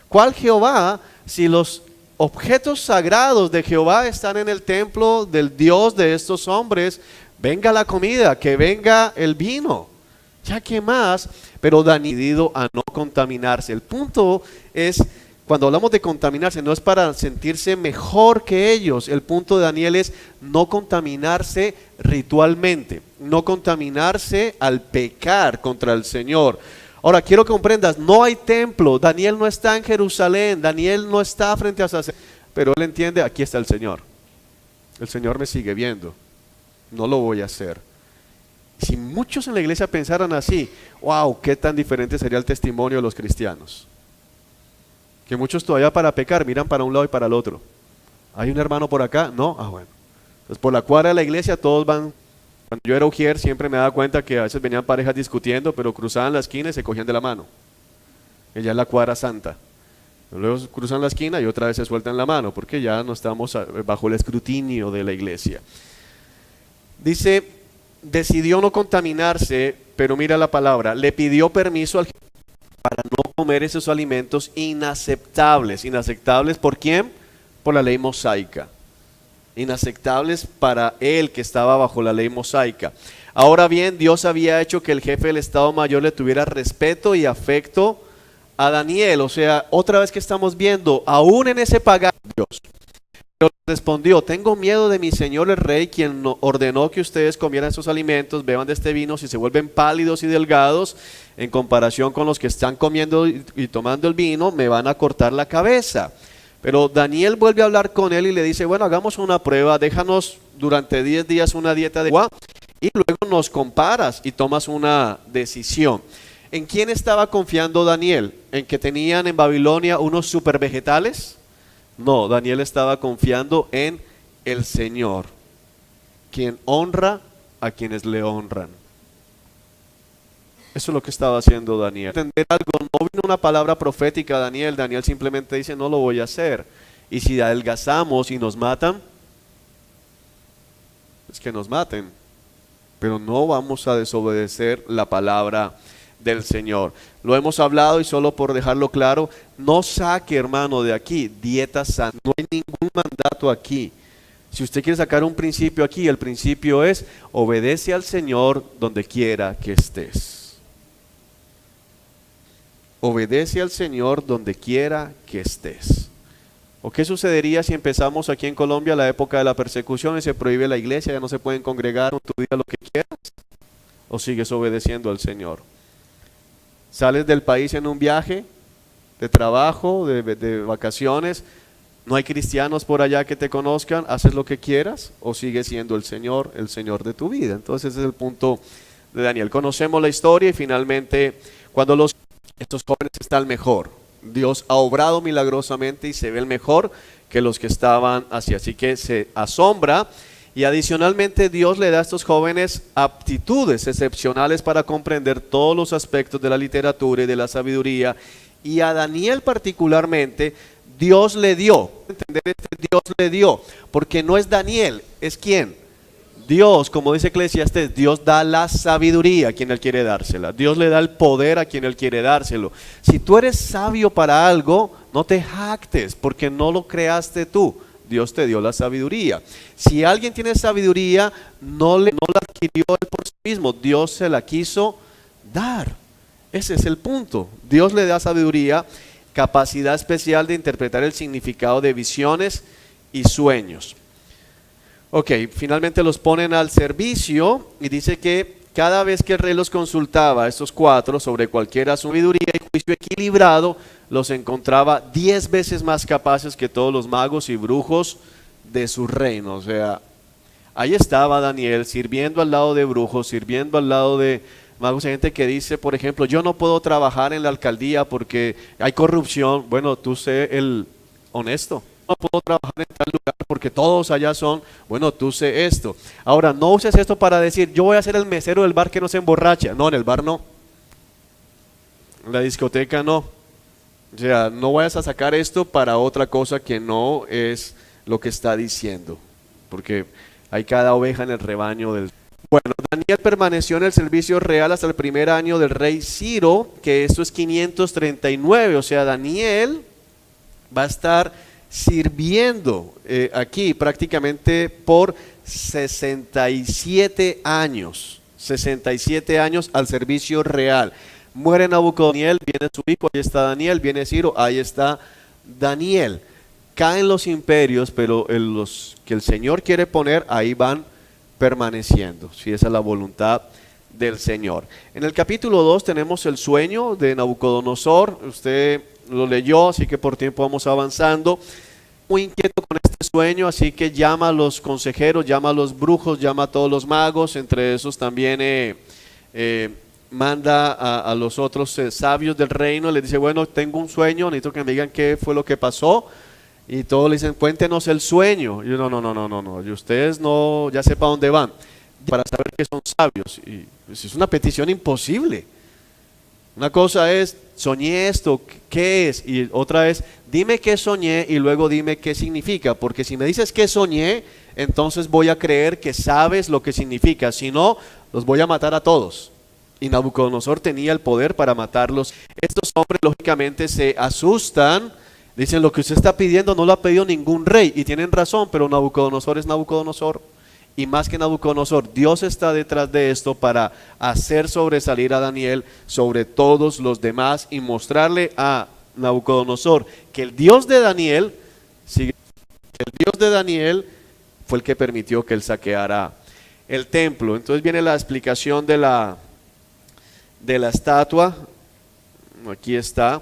¿Cuál Jehová? Si los objetos sagrados de Jehová están en el templo del Dios de estos hombres, venga la comida, que venga el vino. Ya que más, pero Daniel decidido a no contaminarse. El punto es, cuando hablamos de contaminarse, no es para sentirse mejor que ellos. El punto de Daniel es no contaminarse ritualmente, no contaminarse al pecar contra el Señor. Ahora, quiero que comprendas, no hay templo. Daniel no está en Jerusalén, Daniel no está frente a sacerdotes, pero él entiende, aquí está el Señor. el Señor me sigue viendo, no lo voy a hacer. Si muchos en la iglesia pensaran así, wow, qué tan diferente sería el testimonio de los cristianos. Que muchos todavía para pecar miran para un lado y para el otro. ¿Hay un hermano por acá? No, bueno. Entonces por la cuadra de la iglesia todos van. Cuando yo era ujier siempre me daba cuenta que a veces venían parejas discutiendo, pero cruzaban la esquina y se cogían de la mano. Ella es la cuadra santa. Luego cruzan la esquina y otra vez se sueltan la mano, porque ya no estamos bajo el escrutinio de la iglesia. Dice, decidió no contaminarse, pero mira la palabra, le pidió permiso al jefe para no comer esos alimentos inaceptables. ¿Inaceptables por quién? Por la ley mosaica. Inaceptables para él que estaba bajo la ley mosaica. Ahora bien, Dios había hecho que el jefe del Estado Mayor le tuviera respeto y afecto a Daniel. O sea, otra vez que estamos viendo, aún en ese pagar Dios. Pero respondió, tengo miedo de mi señor el rey, quien ordenó que ustedes comieran estos alimentos, beban de este vino, si se vuelven pálidos y delgados, en comparación con los que están comiendo y tomando el vino, me van a cortar la cabeza. Pero Daniel vuelve a hablar con él y le dice, bueno, hagamos una prueba, déjanos durante 10 días una dieta de agua y luego nos comparas y tomas una decisión. ¿En quién estaba confiando Daniel? ¿En que tenían en Babilonia unos super vegetales? No, Daniel estaba confiando en el Señor, quien honra a quienes le honran. Eso es lo que estaba haciendo Daniel. Entender algo, no vino una palabra profética a Daniel. Daniel simplemente dice, no lo voy a hacer. Y si adelgazamos y nos matan, es que nos maten. Pero no vamos a desobedecer la palabra del Señor. Lo hemos hablado y solo por dejarlo claro, no saque, hermano, de aquí dieta sana. No hay ningún mandato aquí. Si usted quiere sacar un principio aquí, el principio es obedece al Señor donde quiera que estés. Obedece al Señor donde quiera que estés. ¿O qué sucedería si empezamos aquí en Colombia la época de la persecución y se prohíbe la iglesia, ya no se pueden congregar, tú digas lo que quieras? ¿O sigues obedeciendo al Señor? Sales del país en un viaje de trabajo, de vacaciones, no hay cristianos por allá que te conozcan, haces lo que quieras o sigues siendo el Señor de tu vida. Entonces ese es el punto de Daniel. Conocemos la historia y finalmente cuando estos jóvenes están mejor, Dios ha obrado milagrosamente y se ven mejor que los que estaban así. Así que se asombra y adicionalmente Dios le da a estos jóvenes aptitudes excepcionales para comprender todos los aspectos de la literatura y de la sabiduría. Y a Daniel particularmente Dios le dio, entender Dios le dio, porque no es Daniel, es ¿quién? Dios, como dice Eclesiastés, Dios da la sabiduría a quien Él quiere dársela. Dios le da el poder a quien Él quiere dárselo. Si tú eres sabio para algo, no te jactes porque no lo creaste tú. Dios te dio la sabiduría. Si alguien tiene sabiduría, no la adquirió él por sí mismo. Dios se la quiso dar. Ese es el punto. Dios le da sabiduría, capacidad especial de interpretar el significado de visiones y sueños. Ok, finalmente los ponen al servicio y dice que cada vez que el rey los consultaba, estos cuatro, sobre cualquier sabiduría y juicio equilibrado, los encontraba 10 veces más capaces que todos los magos y brujos de su reino. O sea, ahí estaba Daniel sirviendo al lado de brujos, sirviendo al lado de magos. Hay gente que dice, por ejemplo, yo no puedo trabajar en la alcaldía porque hay corrupción. Bueno, tú sé el honesto. No puedo trabajar en tal lugar porque todos allá son, bueno, tú sé esto. Ahora, no uses esto para decir, yo voy a ser el mesero del bar que no se emborracha. No, en el bar no. En la discoteca no. O sea, no vayas a sacar esto para otra cosa que no es lo que está diciendo. Porque hay cada oveja en el rebaño del... Bueno, Daniel permaneció en el servicio real hasta el primer año del rey Ciro, que esto es 539. O sea, Daniel va a estar sirviendo aquí prácticamente por 67 años. 67 años al servicio real. Muere Nabucodonosor, viene su hijo, ahí está Daniel, viene Ciro, ahí está Daniel. Caen los imperios, pero los que el Señor quiere poner, ahí van permaneciendo. Si esa es la voluntad del Señor. En el capítulo 2 tenemos el sueño de Nabucodonosor. Usted lo leyó, así que por tiempo vamos avanzando. Muy inquieto con este sueño, así que llama a los consejeros, llama a los brujos, llama a todos los magos, entre esos también manda a los otros sabios del reino, les dice, bueno, tengo un sueño, necesito que me digan qué fue lo que pasó, y todos le dicen, cuéntenos el sueño. Y yo, no, y ustedes no, ya sepa dónde van, para saber que son sabios, y pues, es una petición imposible. Una cosa es, soñé esto, ¿qué es? Y otra es, dime qué soñé y luego dime qué significa, porque si me dices qué soñé, entonces voy a creer que sabes lo que significa, si no, los voy a matar a todos. Y Nabucodonosor tenía el poder para matarlos. Estos hombres lógicamente se asustan, dicen, lo que usted está pidiendo no lo ha pedido ningún rey, y tienen razón, pero Nabucodonosor es Nabucodonosor. Y más que Nabucodonosor, Dios está detrás de esto para hacer sobresalir a Daniel sobre todos los demás y mostrarle a Nabucodonosor que el Dios de Daniel, fue el que permitió que él saqueara el templo. Entonces viene la explicación de la estatua. Aquí está.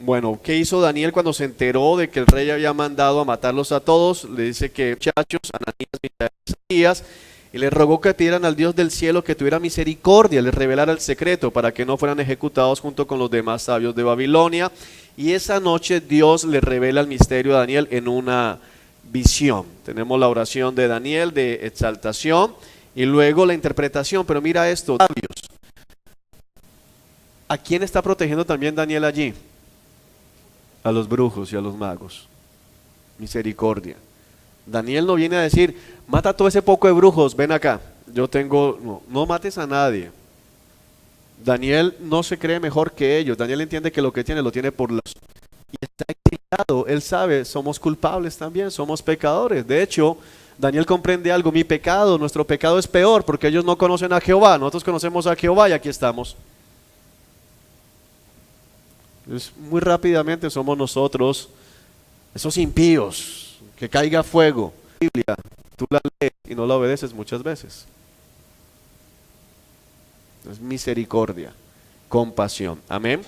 Bueno, ¿qué hizo Daniel cuando se enteró de que el rey había mandado a matarlos a todos? Le dice que, muchachos, Ananías, Misael y Azarías, y le rogó que pidieran al Dios del cielo que tuviera misericordia, les revelara el secreto para que no fueran ejecutados junto con los demás sabios de Babilonia. Y esa noche Dios le revela el misterio a Daniel en una visión. Tenemos la oración de Daniel de exaltación y luego la interpretación. Pero mira esto, sabios. ¿A quién está protegiendo también Daniel allí? A los brujos y a los magos. Misericordia. Daniel no viene a decir, mata a todo ese poco de brujos, ven acá, yo tengo, no mates a nadie. Daniel no se cree mejor que ellos. Daniel entiende que lo que tiene lo tiene por los, y está exiliado. Él sabe, somos culpables también, somos pecadores. De hecho, Daniel comprende algo, mi pecado, nuestro pecado es peor porque ellos no conocen a Jehová, nosotros conocemos a Jehová y aquí estamos. Muy rápidamente somos nosotros esos impíos, que caiga fuego. La Biblia, tú la lees y no la obedeces muchas veces. Es misericordia, compasión. Amén.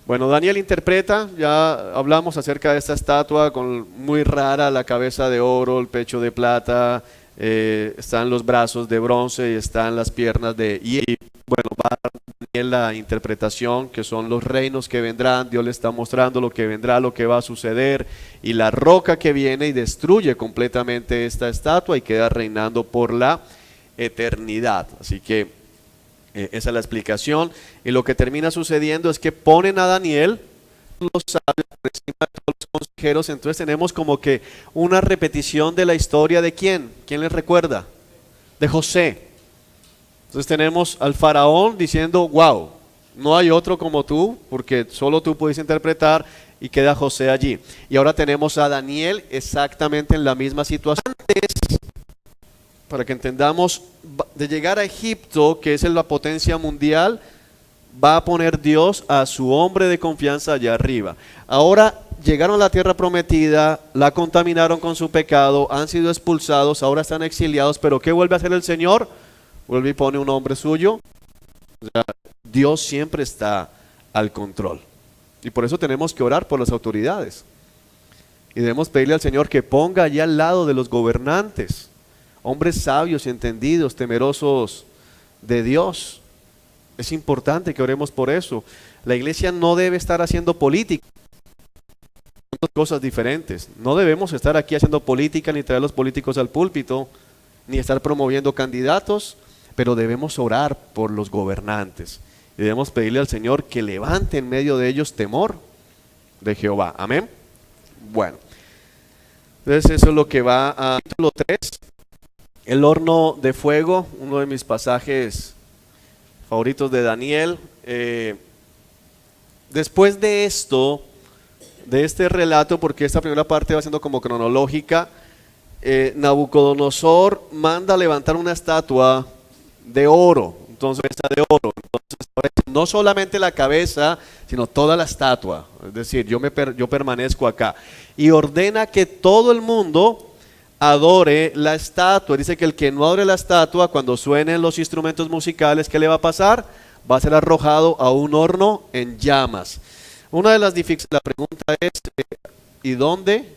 Bueno, Daniel interpreta, ya hablamos acerca de esta estatua con muy rara, la cabeza de oro, el pecho de plata, están los brazos de bronce y están las piernas de hierro. Bueno, va Daniel la interpretación, que son los reinos que vendrán. Dios le está mostrando lo que vendrá, lo que va a suceder, y la roca que viene y destruye completamente esta estatua y queda reinando por la eternidad. Así que esa es la explicación. Y lo que termina sucediendo es que ponen a Daniel, los sabios, por encima de todos los consejeros. Entonces tenemos como que una repetición de la historia de ¿quién? ¿Quién les recuerda? De José. Entonces tenemos al faraón diciendo, wow, no hay otro como tú, porque solo tú puedes interpretar, y queda José allí. Y ahora tenemos a Daniel exactamente en la misma situación. Antes, para que entendamos, de llegar a Egipto, que es la potencia mundial, va a poner Dios a su hombre de confianza allá arriba. Ahora llegaron a la tierra prometida, la contaminaron con su pecado, han sido expulsados, ahora están exiliados, pero ¿qué vuelve a hacer el Señor? Vuelve y pone un hombre suyo. O sea, Dios siempre está al control. Y por eso tenemos que orar por las autoridades. Y debemos pedirle al Señor que ponga allá al lado de los gobernantes hombres sabios y entendidos, temerosos de Dios. Es importante que oremos por eso. La iglesia no debe estar haciendo política. Son dos cosas diferentes. No debemos estar aquí haciendo política, ni traer a los políticos al púlpito, ni estar promoviendo candidatos, pero debemos orar por los gobernantes. Y debemos pedirle al Señor que levante en medio de ellos temor de Jehová. Amén. Bueno, entonces eso es lo que va a capítulo 3. El horno de fuego, uno de mis pasajes favoritos de Daniel. Después de esto, de este relato, porque esta primera parte va siendo como cronológica, Nabucodonosor manda levantar una estatua de oro. Entonces, no solamente la cabeza, sino toda la estatua. Es decir, yo permanezco acá. Y ordena que todo el mundo adore la estatua. Dice que el que no adore la estatua, cuando suenen los instrumentos musicales, ¿qué le va a pasar? Va a ser arrojado a un horno en llamas. Una de las dificultades, la pregunta es, ¿y dónde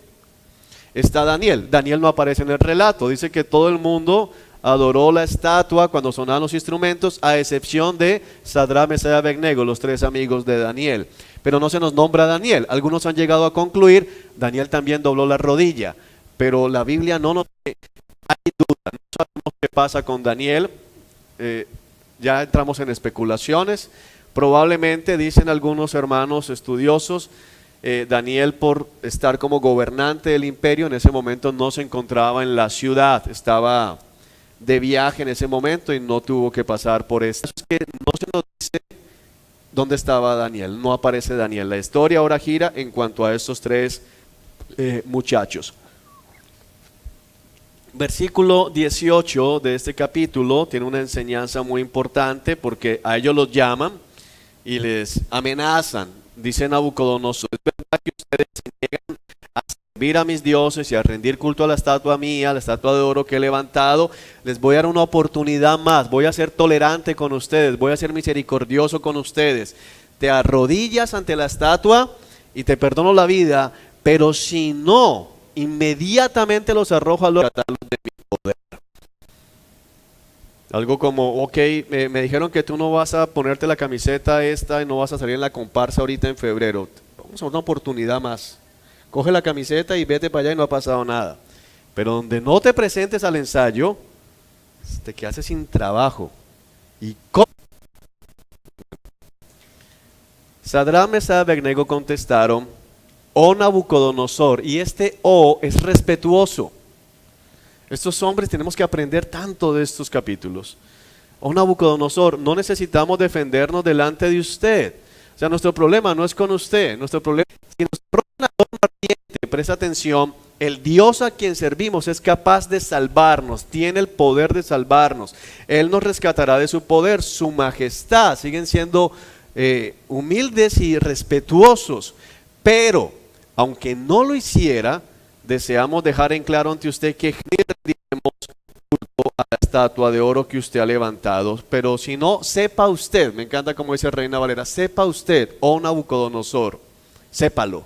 está Daniel? Daniel no aparece en el relato. Dice que todo el mundo adoró la estatua cuando sonaban los instrumentos, a excepción de Sadrach, Mesach y Abednego, los tres amigos de Daniel. Pero no se nos nombra a Daniel. Algunos han llegado a concluir, Daniel también dobló la rodilla, pero la Biblia no nos... Hay duda, no sabemos qué pasa con Daniel. Ya entramos en especulaciones. Probablemente, dicen algunos hermanos estudiosos, Daniel, por estar como gobernante del imperio, en ese momento no se encontraba en la ciudad, estaba de viaje en ese momento y no tuvo que pasar por esto. Es que no se nos dice dónde estaba Daniel, no aparece Daniel. La historia ahora gira en cuanto a estos tres muchachos. Versículo 18 de este capítulo tiene una enseñanza muy importante, porque a ellos los llaman y les amenazan. Dice Nabucodonosor: es verdad que ustedes se niegan a servir a mis dioses y a rendir culto a la estatua mía, la estatua de oro que he levantado. Les voy a dar una oportunidad más, voy a ser tolerante con ustedes, voy a ser misericordioso con ustedes. Te arrodillas ante la estatua y te perdono la vida, pero si no, inmediatamente los arrojo al de mi poder. Algo como, ok, me dijeron que tú no vas a ponerte la camiseta esta y no vas a salir en la comparsa ahorita en febrero. Vamos a una oportunidad más. Coge la camiseta y vete para allá y no ha pasado nada. Pero donde no te presentes al ensayo, te quedas sin trabajo. ¿Y cómo? Sadrach, Mesach y Abednego contestaron: oh Nabucodonosor. Y este "oh" es respetuoso. Estos hombres, tenemos que aprender tanto de estos capítulos. Oh Nabucodonosor, no necesitamos defendernos delante de usted. O sea, nuestro problema no es con usted. Nuestro problema es que nos roba una horno ardiente. Presta atención. El Dios a quien servimos es capaz de salvarnos, tiene el poder de salvarnos. Él nos rescatará de su poder, su majestad. Siguen siendo humildes y respetuosos. Pero, aunque no lo hiciera, deseamos dejar en claro ante usted que rendiremos culto a la estatua de oro que usted ha levantado. Pero si no, sepa usted, me encanta como dice Reina Valera, sepa usted, oh Nabucodonosor, sépalo,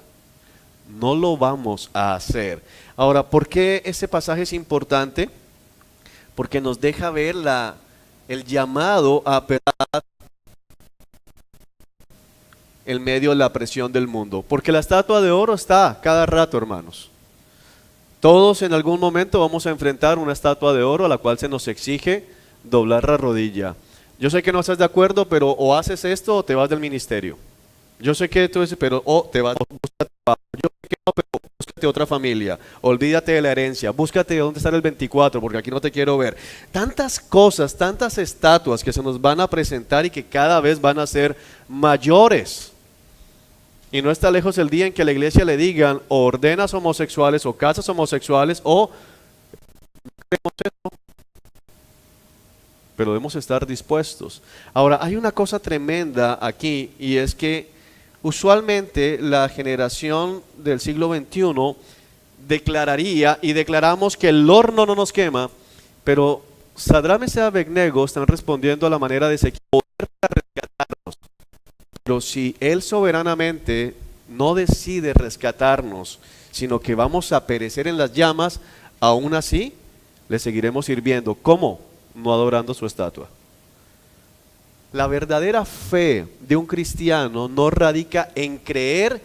no lo vamos a hacer. Ahora, ¿por qué ese pasaje es importante? Porque nos deja ver el llamado a apelar en medio de la presión del mundo. Porque la estatua de oro está cada rato, hermanos. Todos en algún momento vamos a enfrentar una estatua de oro a la cual se nos exige doblar la rodilla. Yo sé que no estás de acuerdo, pero o haces esto o te vas del ministerio. Yo sé que tú dices, pero te vas, búscate trabajo. Yo sé que no, pero búscate otra familia. Olvídate de la herencia. Búscate dónde está el 24, porque aquí no te quiero ver. Tantas cosas, tantas estatuas que se nos van a presentar y que cada vez van a ser mayores. Y no está lejos el día en que la iglesia le digan: o ordenas homosexuales o casas homosexuales o queremos eso. Pero debemos estar dispuestos. Ahora, hay una cosa tremenda aquí, y es que usualmente la generación del siglo XXI declararía, y declaramos, que el horno no nos quema, pero Sadrach, Mesach y Abednego están respondiendo a la manera de Ezequiel: poder para rescatarnos. Pero si Él soberanamente no decide rescatarnos, sino que vamos a perecer en las llamas, aún así le seguiremos sirviendo. ¿Cómo? No adorando su estatua. La verdadera fe de un cristiano no radica en creer,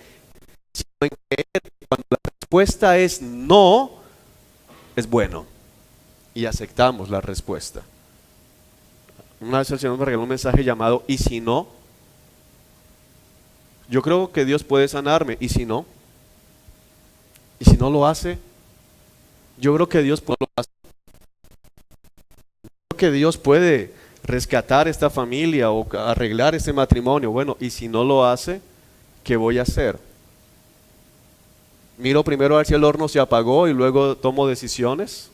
sino en creer que cuando la respuesta es no, es bueno. Y aceptamos la respuesta. Una vez el Señor me regaló un mensaje llamado "¿y si no?". Yo creo que Dios puede sanarme, ¿y si no? ¿Y si no lo hace? Yo creo que Dios puede, rescatar esta familia o arreglar este matrimonio. Bueno, ¿y si no lo hace? ¿Qué voy a hacer? ¿Miro primero a ver si el horno se apagó y luego tomo decisiones?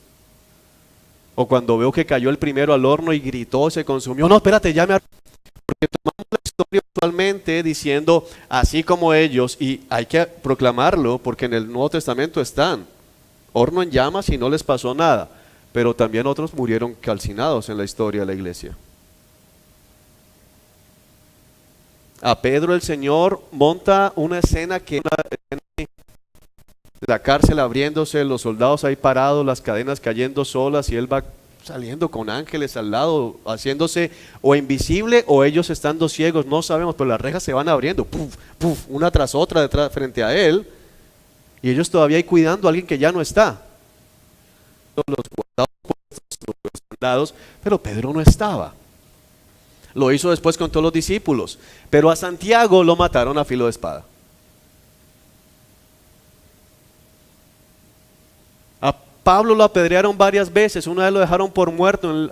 ¿O cuando veo que cayó el primero al horno y gritó, se consumió? No, espérate, ya me... Porque tomamos la historia usualmente diciendo así como ellos, y hay que proclamarlo porque en el Nuevo Testamento están: horno en llamas y no les pasó nada. Pero también otros murieron calcinados en la historia de la iglesia. A Pedro el Señor monta una escena que la cárcel abriéndose, los soldados ahí parados, las cadenas cayendo solas y él va saliendo con ángeles al lado, haciéndose o invisible o ellos estando ciegos, no sabemos, pero las rejas se van abriendo, puf, puf, una tras otra detrás, frente a él, y ellos todavía ahí cuidando a alguien que ya no está. Los guardados puestos, los soldados, pero Pedro no estaba. Lo hizo después con todos los discípulos, pero a Santiago lo mataron a filo de espada. A Pablo lo apedrearon varias veces, una vez lo dejaron por muerto,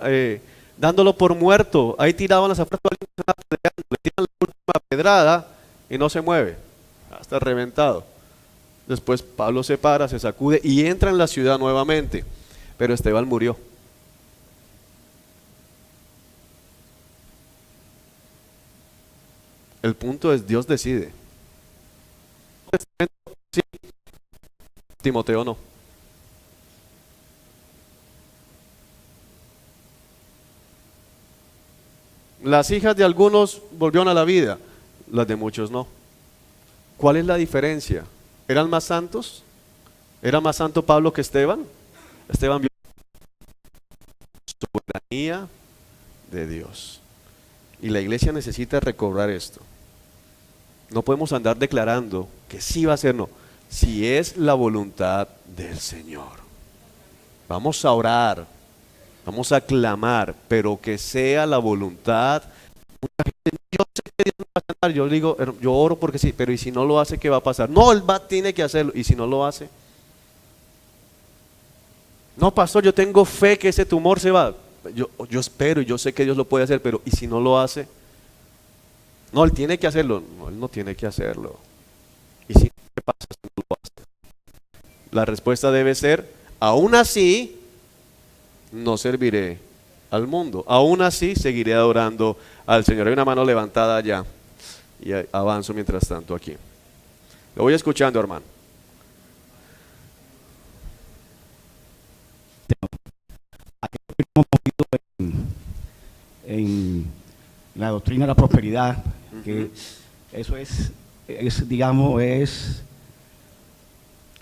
dándolo por muerto, ahí tiraban las afueras, le tiran la última pedrada y no se mueve, hasta reventado. Después Pablo se para, se sacude y entra en la ciudad nuevamente, pero Esteban murió. El punto es, Dios decide. Sí, Timoteo no. Las hijas de algunos volvieron a la vida, las de muchos no. ¿Cuál es la diferencia? ¿Eran más santos? ¿Era más santo Pablo que Esteban? Esteban vio la soberanía de Dios. Y la iglesia necesita recobrar esto. No podemos andar declarando que sí va a ser, no. Si es la voluntad del Señor. Vamos a orar, vamos a clamar, pero que sea la voluntad. Yo sé que Dios no va a sanar, yo digo, yo oro porque sí, pero ¿y si no lo hace, qué va a pasar? No, tiene que hacerlo, ¿y si no lo hace? No, pastor, yo tengo fe que ese tumor se va. Yo espero y yo sé que Dios lo puede hacer, pero ¿y si no lo hace? No, él tiene que hacerlo. No, él no tiene que hacerlo. ¿Y si qué pasa si no lo hace? La respuesta debe ser, aún así, no serviré al mundo. Aún así, seguiré adorando al Señor. Hay una mano levantada allá y avanzo mientras tanto aquí. Lo voy escuchando, hermano. En la doctrina de la prosperidad, Ujú. que eso digamos,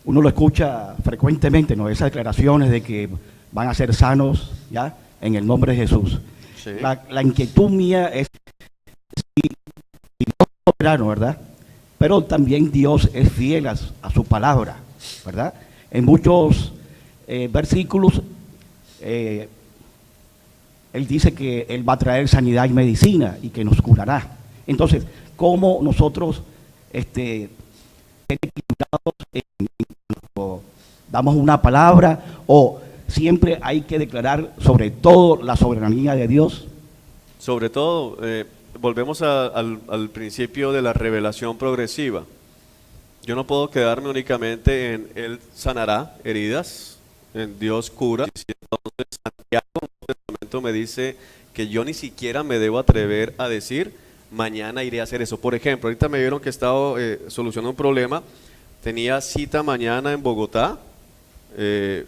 uno lo escucha frecuentemente, ¿no? Esas declaraciones de que van a ser sanos, ¿ya? En el nombre de Jesús. Sí. La inquietud mía es si Dios es soberano, ¿verdad? Pero también Dios es fiel a su palabra, ¿verdad? En muchos versículos, eh, Él dice que Él va a traer sanidad y medicina y que nos curará. Entonces, ¿cómo nosotros ser equilibrados cuando damos una palabra o siempre hay que declarar sobre todo la soberanía de Dios? Sobre todo, volvemos al principio de la revelación progresiva. Yo no puedo quedarme únicamente en Él sanará heridas, en Dios cura. Y entonces Santiago en un momento me dice que yo ni siquiera me debo atrever a decir, mañana iré a hacer eso. Por ejemplo, ahorita me vieron que he estado solucionando un problema. Tenía cita mañana en Bogotá. eh,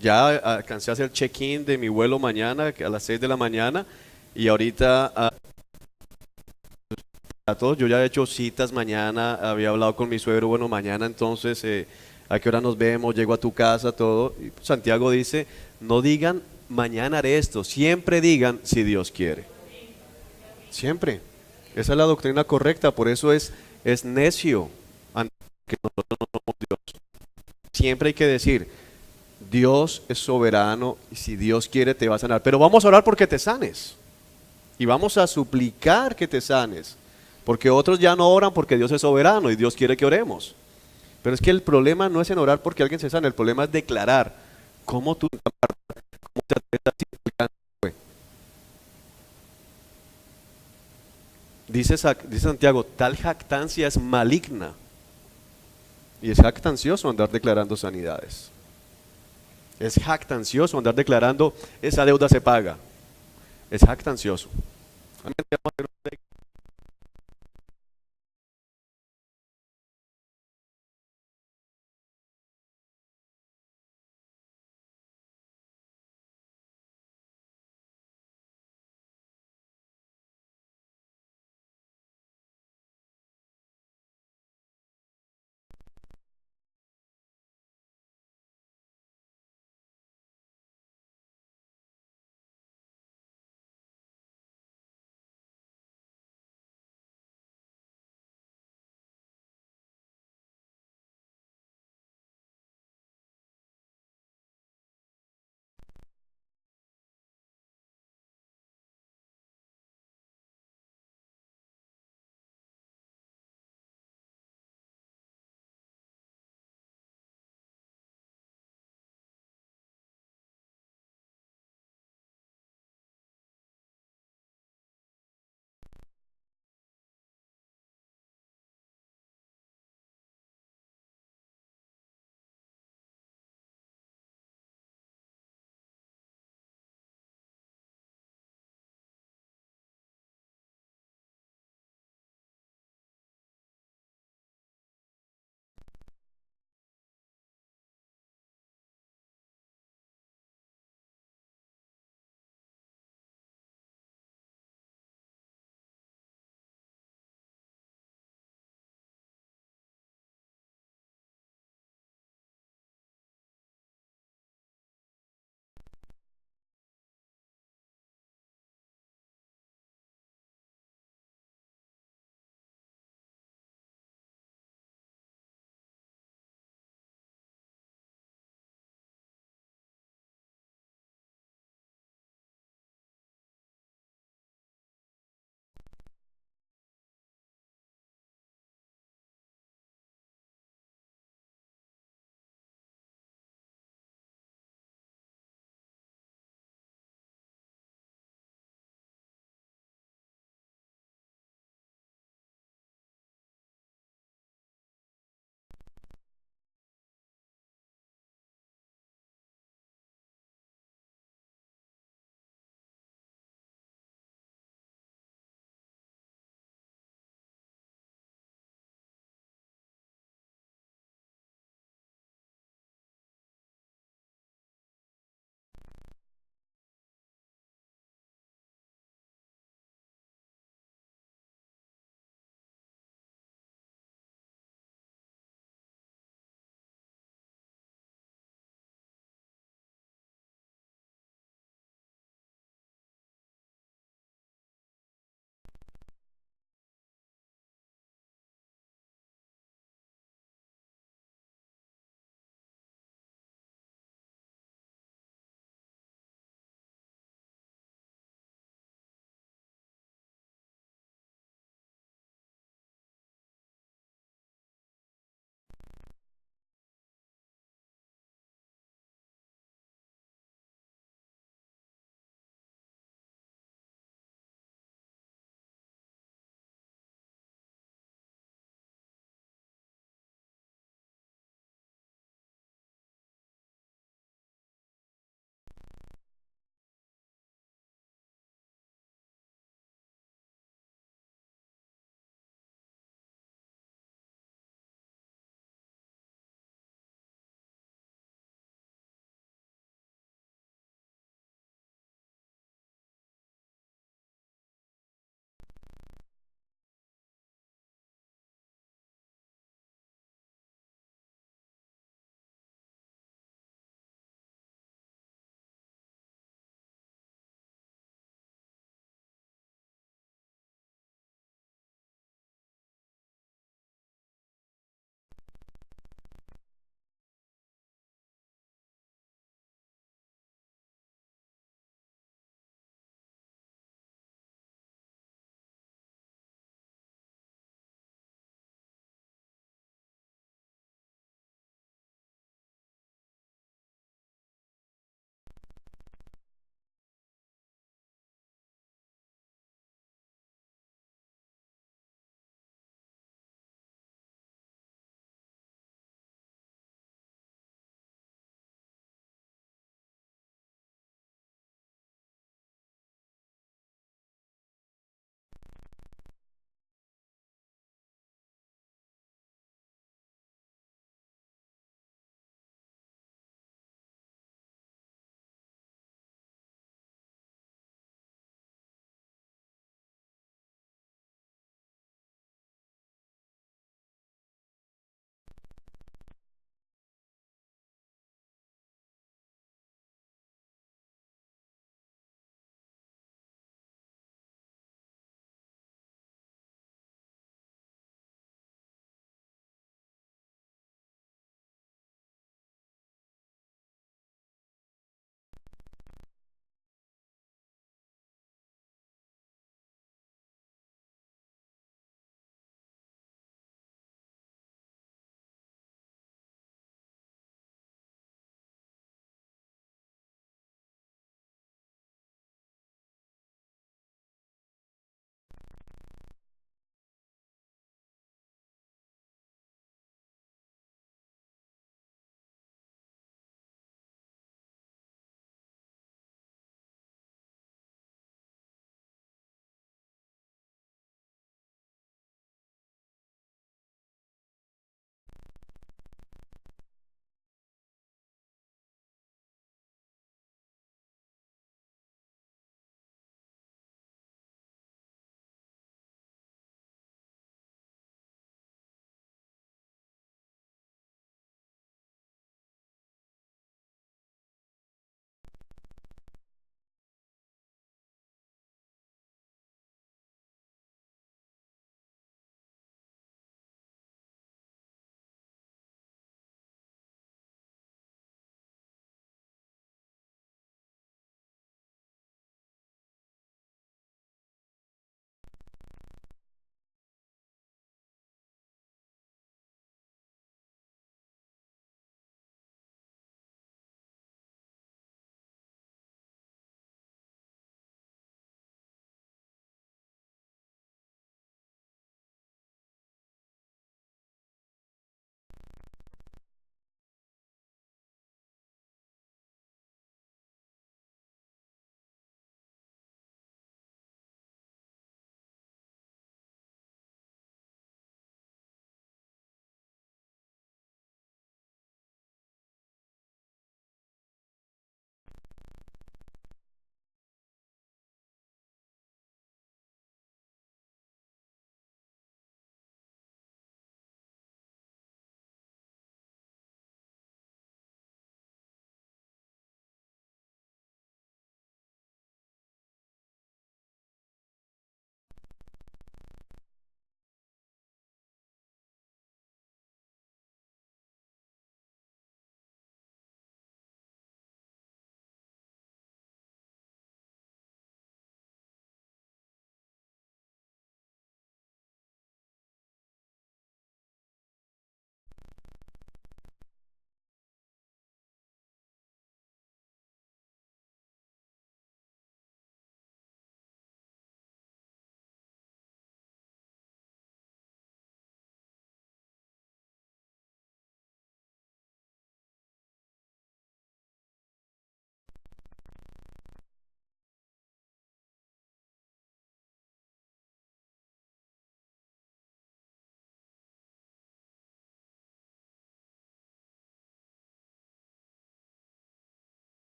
ya alcancé a hacer check-in de mi vuelo mañana, que a las 6 de la mañana. Y ahorita a todos, yo ya he hecho citas mañana, había hablado con mi suegro, bueno, mañana entonces, ¿a qué hora nos vemos? Llego a tu casa, todo. Y Santiago dice, no digan, mañana haré esto, siempre digan, si Dios quiere. Siempre. Esa es la doctrina correcta, por eso es necio que nosotros no somos Dios. Siempre hay que decir, Dios es soberano y si Dios quiere te va a sanar. Pero vamos a orar porque te sanes. Y vamos a suplicar que te sanes. Porque otros ya no oran porque Dios es soberano y Dios quiere que oremos. Pero es que el problema no es en orar porque alguien se sane, el problema es declarar cómo tú cómo te atreves a decir que el fue. Dice Santiago, tal jactancia es maligna. Y es jactancioso andar declarando sanidades. Es jactancioso andar declarando esa deuda se paga. Es jactancioso.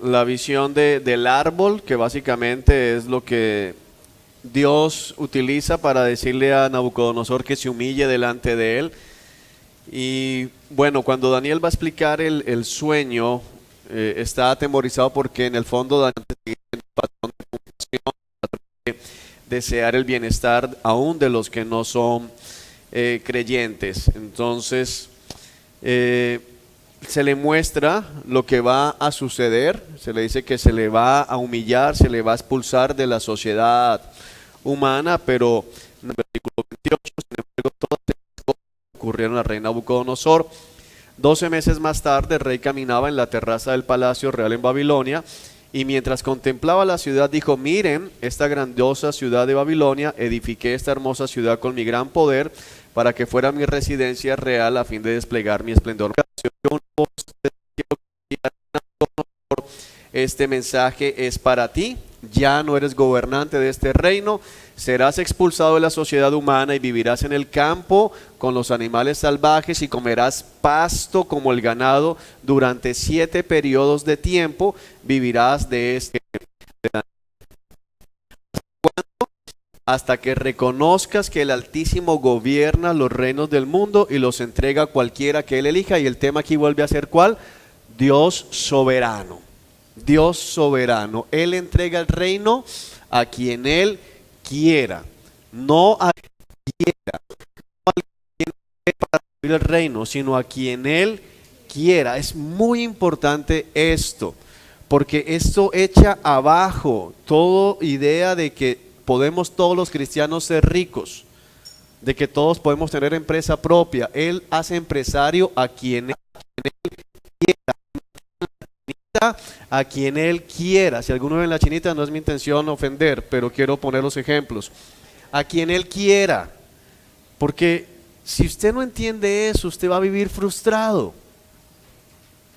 la visión del árbol, que básicamente es lo que Dios utiliza para decirle a Nabucodonosor que se humille delante de él. Y bueno, cuando Daniel va a explicar el sueño, está atemorizado porque en el fondo Daniel sigue siendo patrón de compasión, patrón de desear el bienestar aún de los que no son creyentes. Entonces se le muestra lo que va a suceder, se le dice que se le va a humillar, se le va a expulsar de la sociedad humana, pero en el versículo 28, sin embargo, todas estas cosas ocurrieron al rey Nabucodonosor. 12 meses más tarde, el rey caminaba en la terraza del palacio real en Babilonia, y mientras contemplaba la ciudad dijo: miren esta grandiosa ciudad de Babilonia, edifiqué esta hermosa ciudad con mi gran poder para que fuera mi residencia real a fin de desplegar mi esplendor. Este mensaje es para ti, ya no eres gobernante de este reino, serás expulsado de la sociedad humana y vivirás en el campo con los animales salvajes y comerás pasto como el ganado durante 7 periodos de tiempo, vivirás de este hasta que reconozcas que el Altísimo gobierna los reinos del mundo y los entrega a cualquiera que él elija. Y el tema aquí vuelve a ser ¿cuál? Dios soberano. Dios soberano. Él entrega el reino a quien él quiera, no a quien quiera, no a quien quiera para vivir el reino, sino a quien él quiera. Es muy importante esto, porque esto echa abajo toda idea de que podemos todos los cristianos ser ricos, de que todos podemos tener empresa propia. Él hace empresario a quien él quiera, a quien él quiera. Si alguno ve en la chinita, no es mi intención ofender, pero quiero poner los ejemplos. A quien él quiera, porque si usted no entiende eso, usted va a vivir frustrado.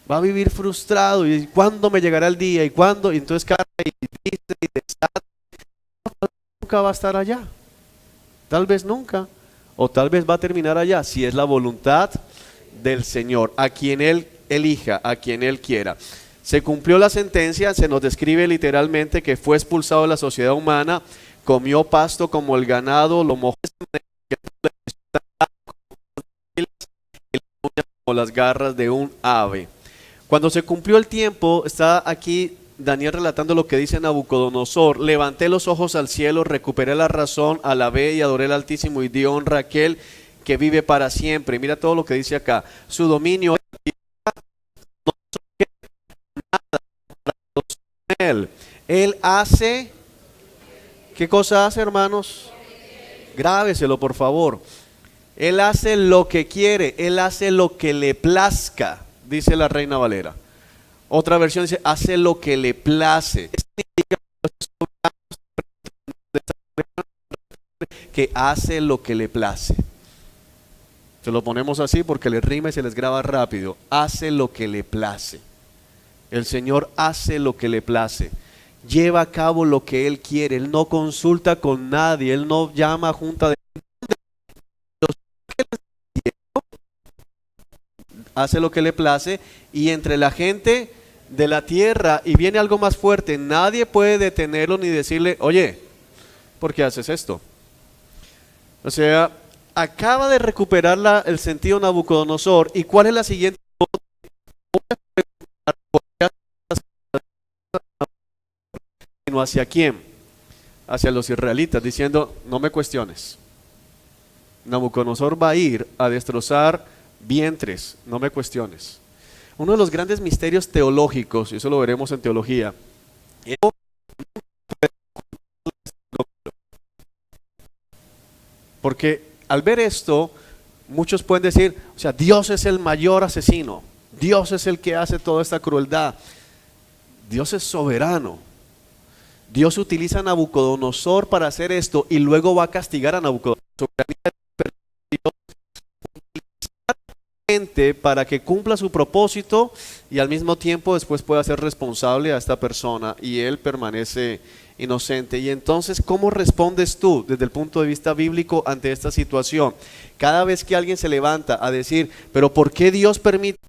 Va a vivir frustrado. ¿Y cuándo me llegará el día? ¿Y cuándo? Y entonces cara y dice y desata. Nunca va a estar allá, tal vez nunca, o tal vez va a terminar allá, si es la voluntad del Señor, a quien Él elija, a quien Él quiera. Se cumplió la sentencia, se nos describe literalmente que fue expulsado de la sociedad humana, comió pasto como el ganado, lo mojó como las garras de un ave. Cuando se cumplió el tiempo, está aquí Daniel relatando lo que dice Nabucodonosor: levanté los ojos al cielo, recuperé la razón, alabé y adoré al Altísimo y di honra a aquel que vive para siempre. Mira todo lo que dice acá: su dominio no nada para él. Él hace, ¿qué cosa hace, hermanos? Grábeselo por favor. Él hace lo que quiere, él hace lo que le plazca, dice la Reina Valera. Otra versión dice: hace lo que le place. Que hace lo que le place. Se lo ponemos así porque le rima y se les graba rápido. Hace lo que le place. El Señor hace lo que le place. Lleva a cabo lo que Él quiere. Él no consulta con nadie. Él no llama a junta de... hace lo que le place, y entre la gente de la tierra, y viene algo más fuerte, nadie puede detenerlo ni decirle: oye, ¿por qué haces esto? O sea, acaba de recuperar el sentido Nabucodonosor. ¿Y cuál es la siguiente? ¿Sino hacia quién? Hacia los israelitas, diciendo: no me cuestiones. Nabucodonosor va a ir a destrozar vientres, no me cuestiones. Uno de los grandes misterios teológicos, y eso lo veremos en teología, porque al ver esto, muchos pueden decir: o sea, Dios es el mayor asesino, Dios es el que hace toda esta crueldad. Dios es soberano. Dios utiliza a Nabucodonosor para hacer esto y luego va a castigar a Nabucodonosor para que cumpla su propósito, y al mismo tiempo después pueda ser responsable a esta persona, y él permanece inocente. Y entonces, ¿cómo respondes tú desde el punto de vista bíblico ante esta situación? Cada vez que alguien se levanta a decir: pero ¿por qué Dios permite?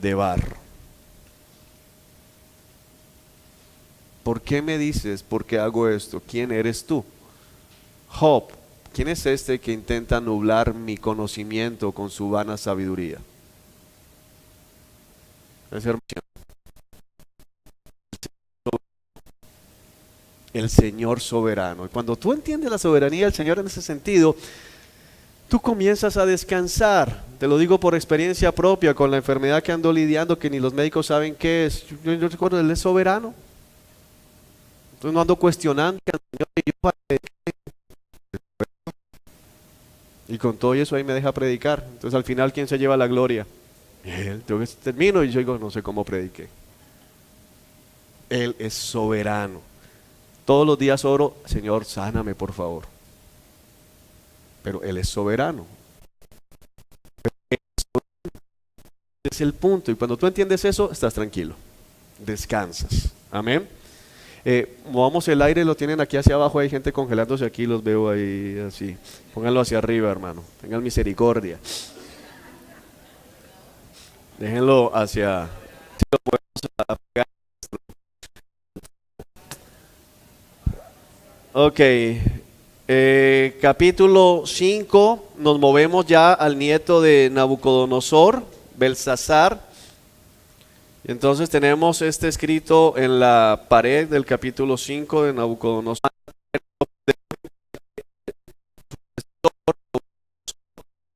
de barro. ¿Por qué me dices? ¿Por qué hago esto? ¿Quién eres tú? Job, ¿quién es este que intenta nublar mi conocimiento con su vana sabiduría? Es hermano. El Señor soberano. Y cuando tú entiendes la soberanía del Señor en ese sentido, tú comienzas a descansar. Te lo digo por experiencia propia, con la enfermedad que ando lidiando, que ni los médicos saben qué es. Yo recuerdo, Él es soberano. Entonces no ando cuestionando al Señor y con todo eso ahí me deja predicar. Entonces al final, ¿quién se lleva la gloria? Él. Entonces termino y yo digo, no sé cómo prediqué. Él es soberano. Todos los días oro, Señor, sáname por favor. Pero Él es soberano. Es el punto. Y cuando tú entiendes eso, estás tranquilo. Descansas. Amén. Movamos el aire, lo tienen aquí hacia abajo. Hay gente congelándose aquí, los veo ahí así. Pónganlo hacia arriba, hermano. Tengan misericordia. Déjenlo hacia. Ok. Capítulo 5, nos movemos ya al nieto de Nabucodonosor, Belsasar. Entonces tenemos este escrito en la pared del capítulo 5 de Nabucodonosor.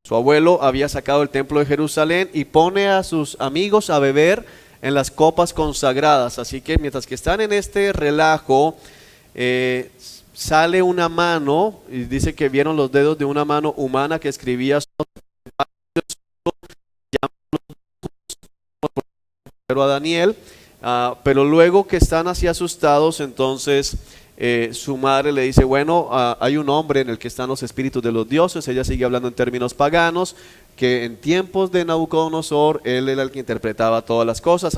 Su abuelo había sacado el templo de Jerusalén y pone a sus amigos a beber en las copas consagradas. Así que mientras que están en este relajo, sale una mano, y dice que vieron los dedos de una mano humana que escribía a Daniel, pero luego que están así asustados, entonces su madre le dice, bueno, hay un hombre en el que están los espíritus de los dioses. Ella sigue hablando en términos paganos, que en tiempos de Nabucodonosor, él era el que interpretaba todas las cosas.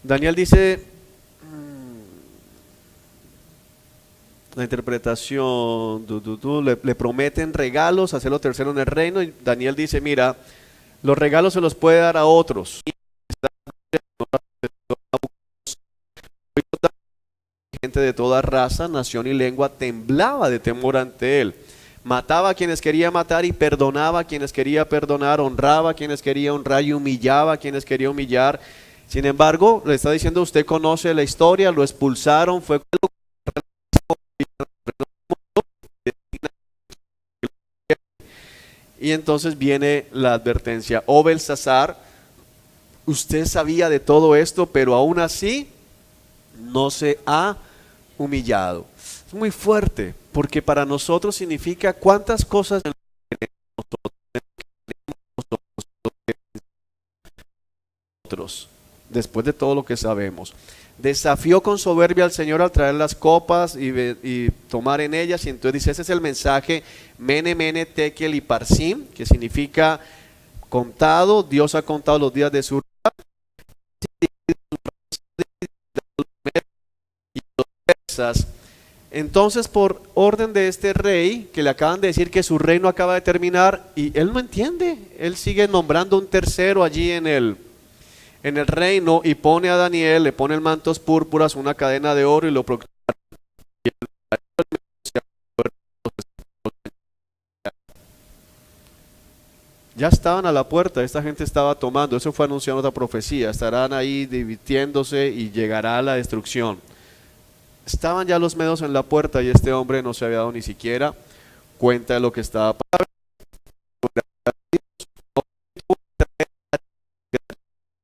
Daniel dice, la interpretación, le prometen regalos, hacerlo tercero en el reino, y Daniel dice, mira, los regalos se los puede dar a otros. Gente de toda raza, nación y lengua temblaba de temor ante él. Mataba a quienes quería matar y perdonaba a quienes quería perdonar, honraba a quienes quería honrar y humillaba a quienes quería humillar. Sin embargo, le está diciendo, usted conoce la historia, lo expulsaron, fue y entonces viene la advertencia, oh Belsasar, usted sabía de todo esto, pero aún así no se ha humillado. Es muy fuerte, porque para nosotros significa cuántas cosas nosotros, después de todo lo que sabemos. Desafió con soberbia al Señor al traer las copas y tomar en ellas, y entonces dice, ese es el mensaje, Mene, Mene, Tekel y Parsim, que significa contado, Dios ha contado los días de su Entonces, por orden de este rey, que le acaban de decir que su reino acaba de terminar, y él no entiende, él sigue nombrando un tercero allí en el reino, y pone a Daniel, le pone el mantos púrpuras, una cadena de oro, y lo proclama. Ya estaban a la puerta, esta gente estaba tomando, eso fue anunciado en otra profecía, estarán ahí divirtiéndose y llegará la destrucción. Estaban ya los medos en la puerta y este hombre no se había dado ni siquiera cuenta de lo que estaba pasando.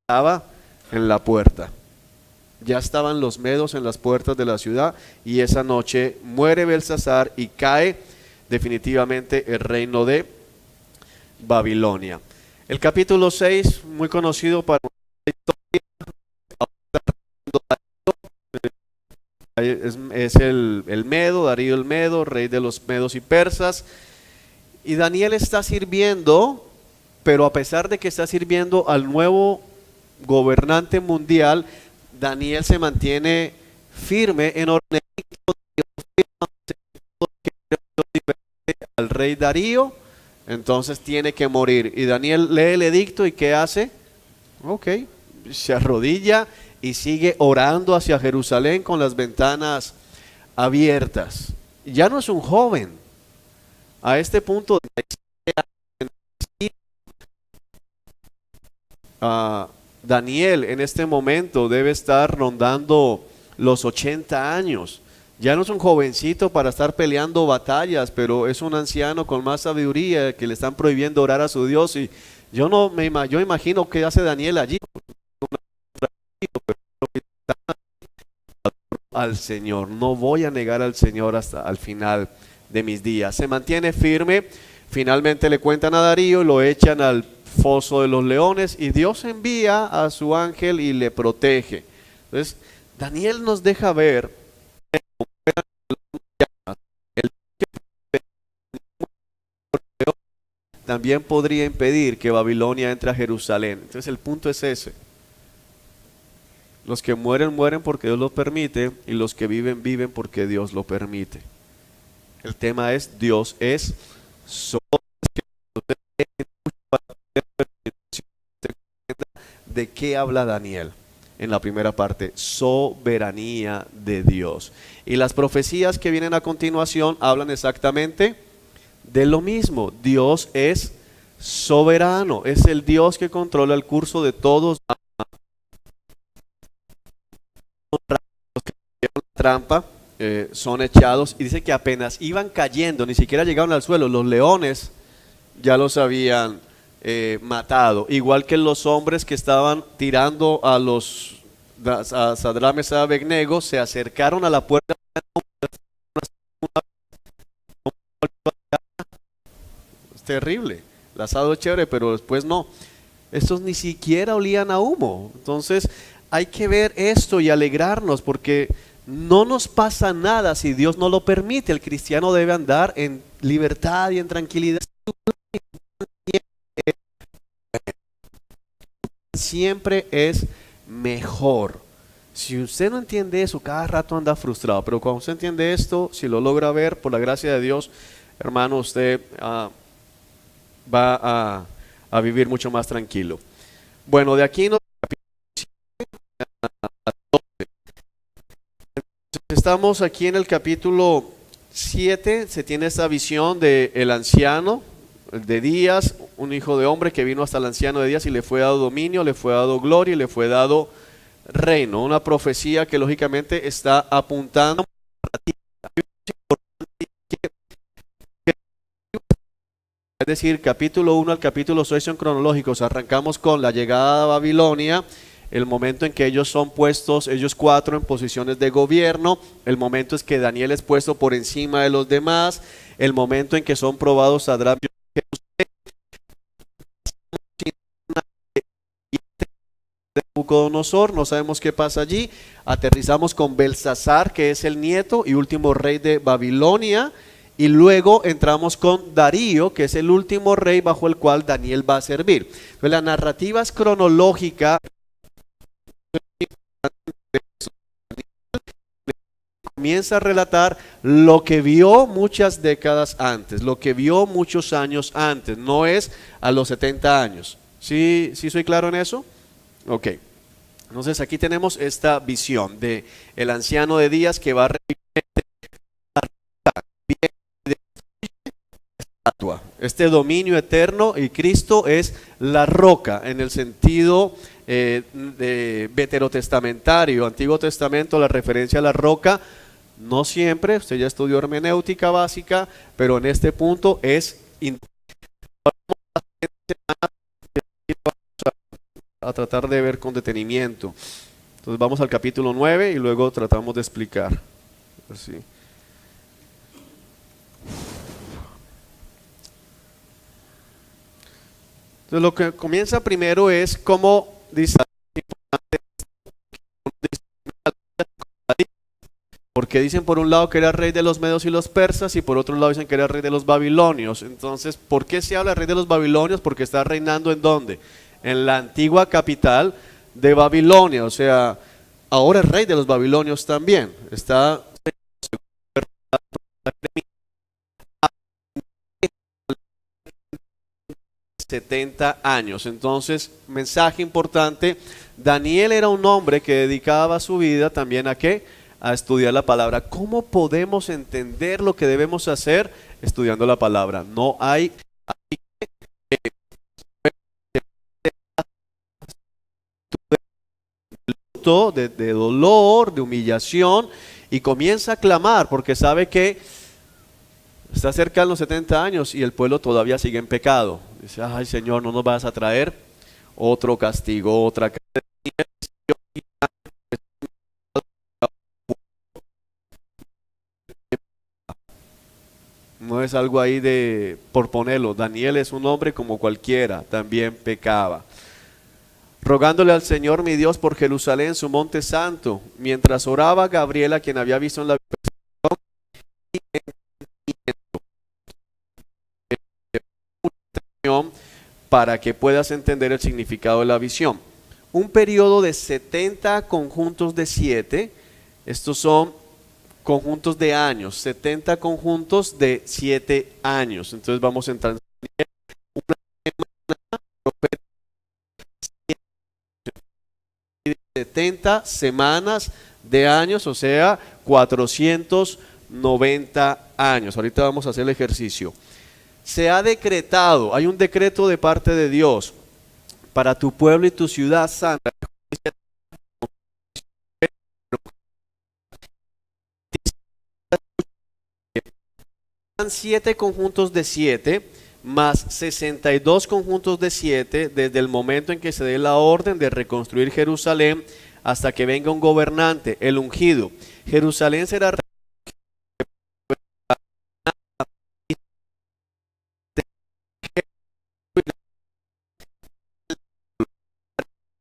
Estaba en la puerta. Ya estaban los medos en las puertas de la ciudad, y esa noche muere Belsasar y cae definitivamente el reino de Babilonia. El capítulo 6, muy conocido para la historia, es el Medo, Darío el Medo, rey de los medos y persas, y Daniel está sirviendo, pero a pesar de que está sirviendo al nuevo gobernante mundial, Daniel se mantiene firme en orden al rey Darío, entonces tiene que morir. Y Daniel lee el edicto y ¿qué hace? Ok, se arrodilla y sigue orando hacia Jerusalén con las ventanas abiertas. Ya no es un joven. A este punto, Daniel en este momento debe estar rondando los 80 años. Ya no es un jovencito para estar peleando batallas, pero es un anciano con más sabiduría que le están prohibiendo orar a su Dios. Y yo imagino que hace Daniel allí al Señor. No voy a negar al Señor hasta al final de mis días. Se mantiene firme. Finalmente le cuentan a Darío y lo echan al foso de los leones y Dios envía a su ángel y le protege. Entonces, Daniel nos deja ver también podría impedir que Babilonia entre a Jerusalén. Entonces el punto es ese. Los que mueren, mueren porque Dios lo permite, y los que viven, viven porque Dios lo permite. El tema es, Dios es soberano. ¿De qué habla Daniel? En la primera parte, soberanía de Dios. Y las profecías que vienen a continuación hablan exactamente de lo mismo. Dios es soberano, es el Dios que controla el curso de todos. Los que hicieron la trampa son echados, y dice que apenas iban cayendo, ni siquiera llegaron al suelo, los leones ya los habían matado, igual que los hombres que estaban tirando a Sadrach, Mesach y Abednego, se acercaron a la puerta. Es terrible, el asado es chévere, pero después no. Estos ni siquiera olían a humo. Entonces hay que ver esto y alegrarnos, porque no nos pasa nada si Dios no lo permite. El cristiano debe andar en libertad y en tranquilidad. Siempre es mejor. Si usted no entiende eso, cada rato anda frustrado, pero cuando usted entiende esto, si lo logra ver, por la gracia de Dios, hermano, usted va a vivir mucho más tranquilo. Bueno, de aquí nos estamos aquí en el capítulo 7, se tiene esta visión del anciano de días, un hijo de hombre que vino hasta el anciano de días y le fue dado dominio, le fue dado gloria y le fue dado reino. Una profecía que lógicamente está apuntando, es decir, capítulo 1 al capítulo 6 son cronológicos. Arrancamos con la llegada a Babilonia, el momento en que ellos son puestos, ellos cuatro, en posiciones de gobierno, el momento es que Daniel es puesto por encima de los demás, el momento en que son probados Sadrach, Nabucodonosor, no sabemos qué pasa allí. Aterrizamos con Belsasar, que es el nieto y último rey de Babilonia, y luego entramos con Darío, que es el último rey bajo el cual Daniel va a servir. Entonces, la narrativa es cronológica. Comienza a relatar lo que vio muchas décadas antes, lo que vio muchos años antes, no es a los 70 años. ¿Sí soy claro en eso? Ok. Entonces aquí tenemos esta visión de el anciano de días que va a este dominio eterno, y Cristo es la roca en el sentido de veterotestamentario. Antiguo Testamento, la referencia a la roca, no siempre, usted ya estudió hermenéutica básica, pero en este punto es a tratar de ver con detenimiento. Entonces vamos al capítulo 9 y luego tratamos de explicar. Así. Entonces lo que comienza primero es cómo dice, porque dicen por un lado que era rey de los medos y los persas, y por otro lado dicen que era rey de los babilonios. Entonces, ¿por qué se habla rey de los babilonios? Porque está reinando ¿en dónde? En la antigua capital de Babilonia. O sea, ahora es rey de los babilonios también. Está 70 años. Entonces, mensaje importante, Daniel era un hombre que dedicaba su vida también ¿a qué? A estudiar la palabra. ¿Cómo podemos entender lo que debemos hacer? Estudiando la palabra. No hay de dolor, de humillación, y comienza a clamar porque sabe que está cerca de los 70 años y el pueblo todavía sigue en pecado. Dice, ay Señor, no nos vas a traer otro castigo, otra castigo. No es algo ahí de por ponerlo. Daniel es un hombre como cualquiera, también pecaba. Rogándole al Señor mi Dios por Jerusalén, su monte santo, mientras oraba Gabriela, quien había visto en la visión, para que puedas entender el significado de la visión. Un periodo de 70 conjuntos de 7, estos son conjuntos de años, 70 conjuntos de 7 años. Entonces vamos a entrar en una semana, 70 semanas de años, o sea, 490 años. Ahorita vamos a hacer el ejercicio. Se ha decretado, hay un decreto de parte de Dios para tu pueblo y tu ciudad santa. 7 conjuntos de 7 más 62 conjuntos de 7 desde el momento en que se dé la orden de reconstruir Jerusalén hasta que venga un gobernante, el ungido. Jerusalén será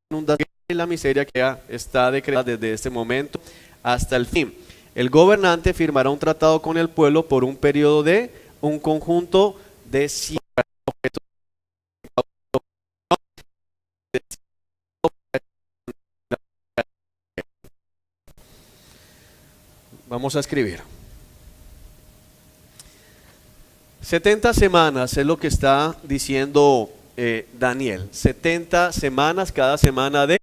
inundación y la miseria que está decretada desde este momento hasta el fin. El gobernante firmará un tratado con el pueblo por un periodo de un conjunto de 100 objetos. Vamos a escribir. 70 semanas es lo que está diciendo Daniel. 70 semanas, cada semana de...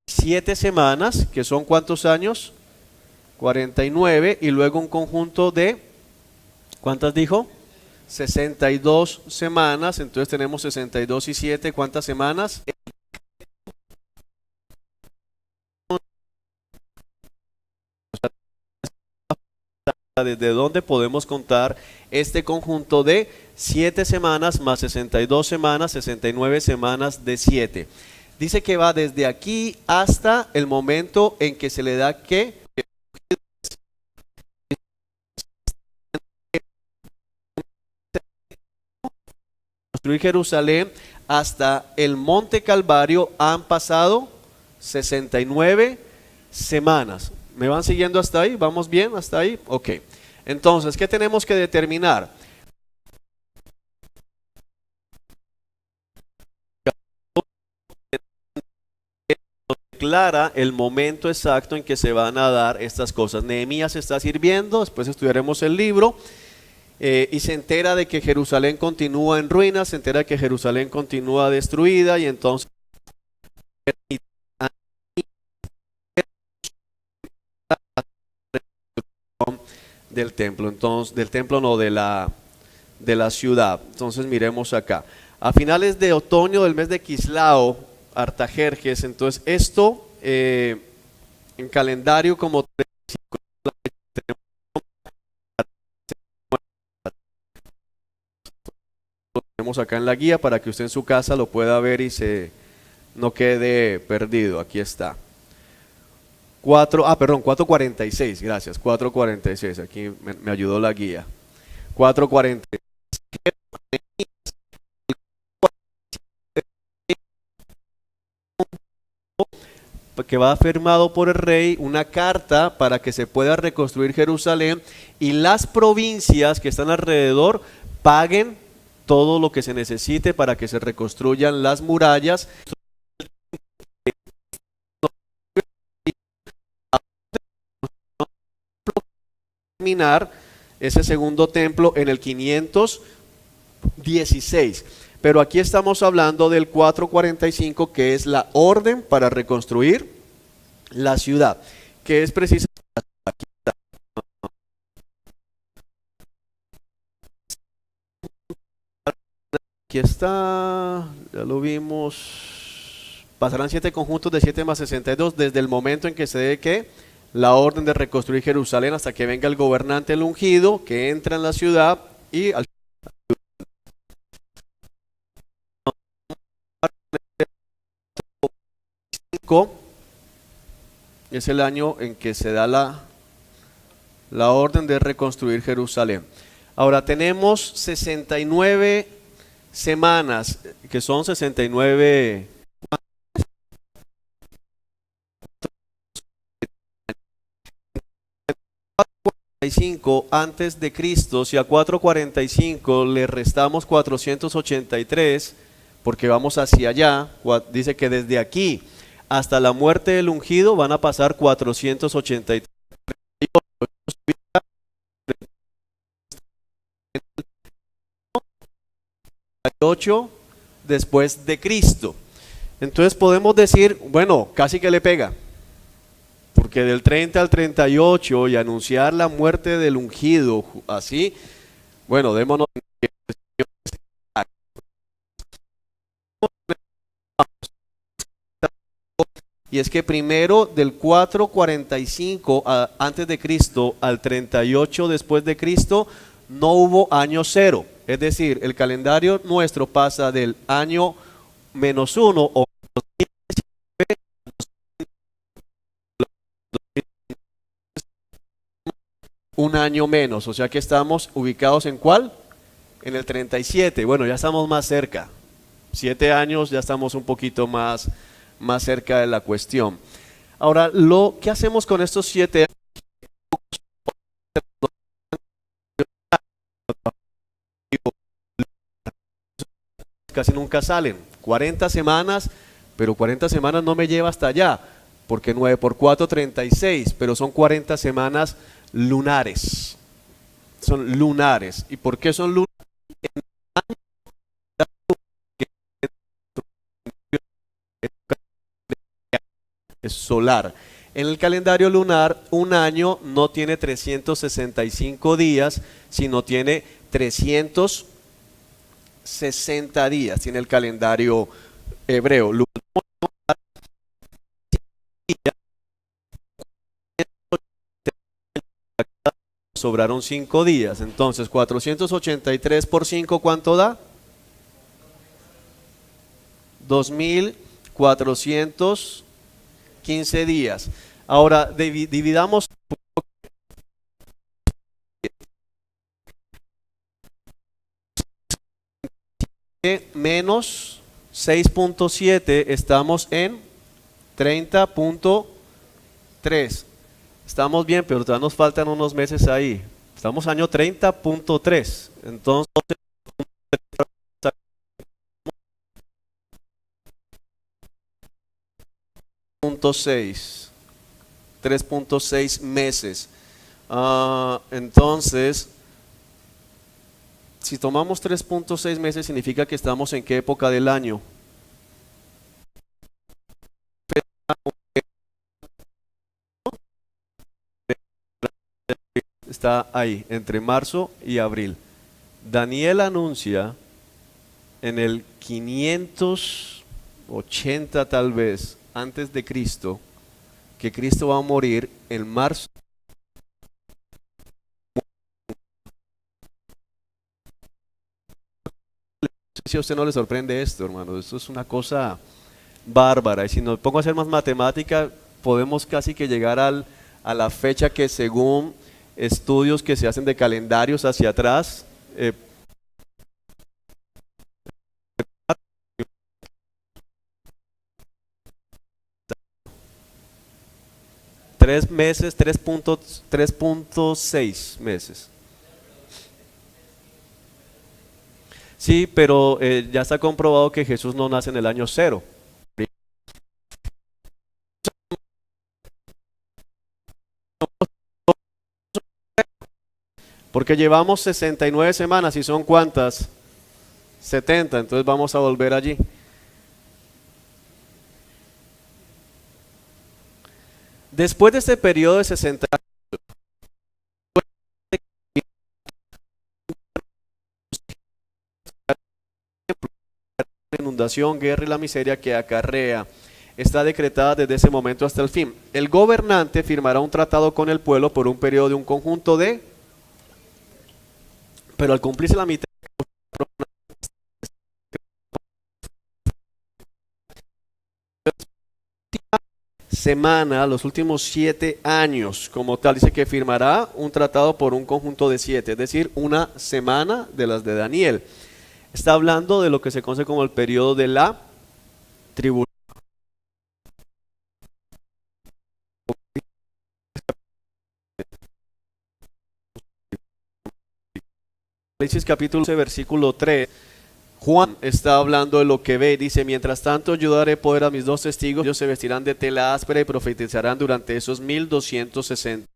7 semanas, que son ¿cuántos años? 49, y luego un conjunto de, ¿cuántas dijo? 62 semanas, entonces tenemos 62 y 7, ¿cuántas semanas? ¿Desde dónde podemos contar este conjunto de 7 semanas más 62 semanas, 69 semanas de 7? Dice que va desde aquí hasta el momento en que se le da que construir Jerusalén hasta el monte Calvario han pasado 69 semanas. ¿Me van siguiendo hasta ahí? ¿Vamos bien hasta ahí? Ok. Entonces, ¿qué tenemos que determinar? Declara el momento exacto en que se van a dar estas cosas. Nehemías está sirviendo, después estudiaremos el libro, y se entera de que Jerusalén continúa en ruinas, se entera de que Jerusalén continúa destruida, y entonces del templo, entonces del templo no, de la ciudad. Entonces miremos acá. A finales de otoño del mes de Quislao, Artajerjes, entonces esto en calendario como tenemos acá en la guía para que usted en su casa lo pueda ver y no quede perdido. Aquí está. 4:46, gracias, 4:46, aquí me ayudó la guía. 4:46. Que va firmado por el rey una carta para que se pueda reconstruir Jerusalén y las provincias que están alrededor paguen todo lo que se necesite para que se reconstruyan las murallas. terminar ese segundo templo en el 516. Pero aquí estamos hablando del 445, que es la orden para reconstruir la ciudad, que es precisamente... Aquí está, ya lo vimos. Pasarán 7 conjuntos de 7 más 62 desde el momento en que se dé que la orden de reconstruir Jerusalén hasta que venga el gobernante el ungido, que entra en la ciudad y al es el año en que se da la orden de reconstruir Jerusalén. Ahora tenemos 69 semanas, que son 69 antes de Cristo. Si a 445 le restamos 483, porque vamos hacia allá, dice que desde aquí hasta la muerte del ungido van a pasar 483 después de Cristo. Entonces podemos decir, bueno, casi que le pega, porque del 30 al 38 y anunciar la muerte del ungido así, bueno, démonos. Y es que primero del 445 antes de Cristo al 38 después de Cristo no hubo año cero. Es decir, el calendario nuestro pasa del año -1 o un año menos. O sea que estamos ubicados ¿en cuál? En el 37. Bueno, ya estamos más cerca. 7 años, ya estamos un poquito más cerca de la cuestión. Ahora, ¿qué hacemos con estos 7 años? Casi nunca salen. 40 semanas, pero 40 semanas no me lleva hasta allá, porque 9 por 4, 36, pero son 40 semanas lunares. Son lunares. ¿Y por qué son lunares? Es solar. En el calendario lunar, un año no tiene 365 días, sino tiene 360 días. Tiene el calendario hebreo. Sobraron 5 días. Entonces, 483 por 5, ¿cuánto da? 2415 días. Ahora dividamos menos 6.7, estamos en 30.3. Estamos bien, pero todavía nos faltan unos meses ahí. Estamos año 30.3. Entonces 3.6 meses. Entonces, si tomamos 3.6 meses, significa que estamos en qué época del año. Está ahí, entre marzo y abril. Daniel anuncia en el 580 tal vez antes de Cristo, que Cristo va a morir en marzo. No sé si a usted no le sorprende esto, hermano. Esto es una cosa bárbara. Y si nos pongo a hacer más matemática, podemos casi que llegar a la fecha que, según estudios que se hacen de calendarios hacia atrás, 3 meses, 3.6 meses. Sí, pero ya está comprobado que Jesús no nace en el año 0. Porque llevamos 69 semanas y son ¿cuántas? 70, entonces vamos a volver allí. Después de este periodo de 60 inundación, guerra y la miseria que acarrea, está decretada desde ese momento hasta el fin. El gobernante firmará un tratado con el pueblo por un periodo de un conjunto de, pero al cumplirse la mitad semana, los últimos 7 años, como tal, dice que firmará un tratado por un conjunto de 7, es decir, una semana de las de Daniel. Está hablando de lo que se conoce como el periodo de la tribulación. Apocalipsis capítulo 11, versículo 3. Juan está hablando de lo que ve, dice, mientras tanto yo daré poder a mis 2 testigos, ellos se vestirán de tela áspera y profetizarán durante esos 1260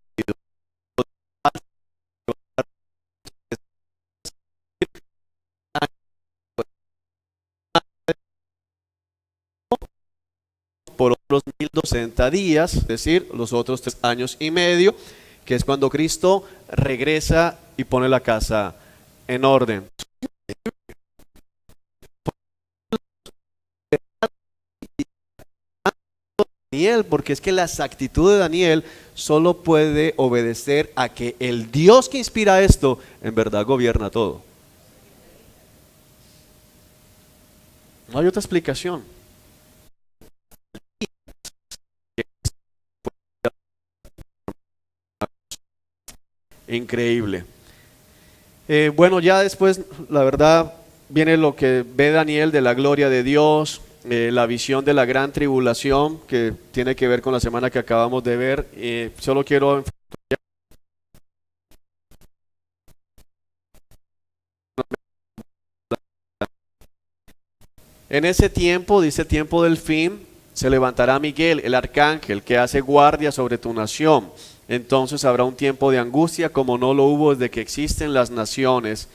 por otros 1260 días, es decir, los otros 3 años y medio, que es cuando Cristo regresa y pone la casa en orden. Daniel, porque es que la exactitud de Daniel solo puede obedecer a que el Dios que inspira esto en verdad gobierna todo. No hay otra explicación. Increíble. Bueno, ya después, la verdad, viene lo que ve Daniel de la gloria de Dios, la visión de la gran tribulación, que tiene que ver con la semana que acabamos de ver. Solo quiero en ese tiempo, dice tiempo del fin, se levantará Miguel, el arcángel, que hace guardia sobre tu nación. Entonces habrá un tiempo de angustia como no lo hubo desde que existen las naciones.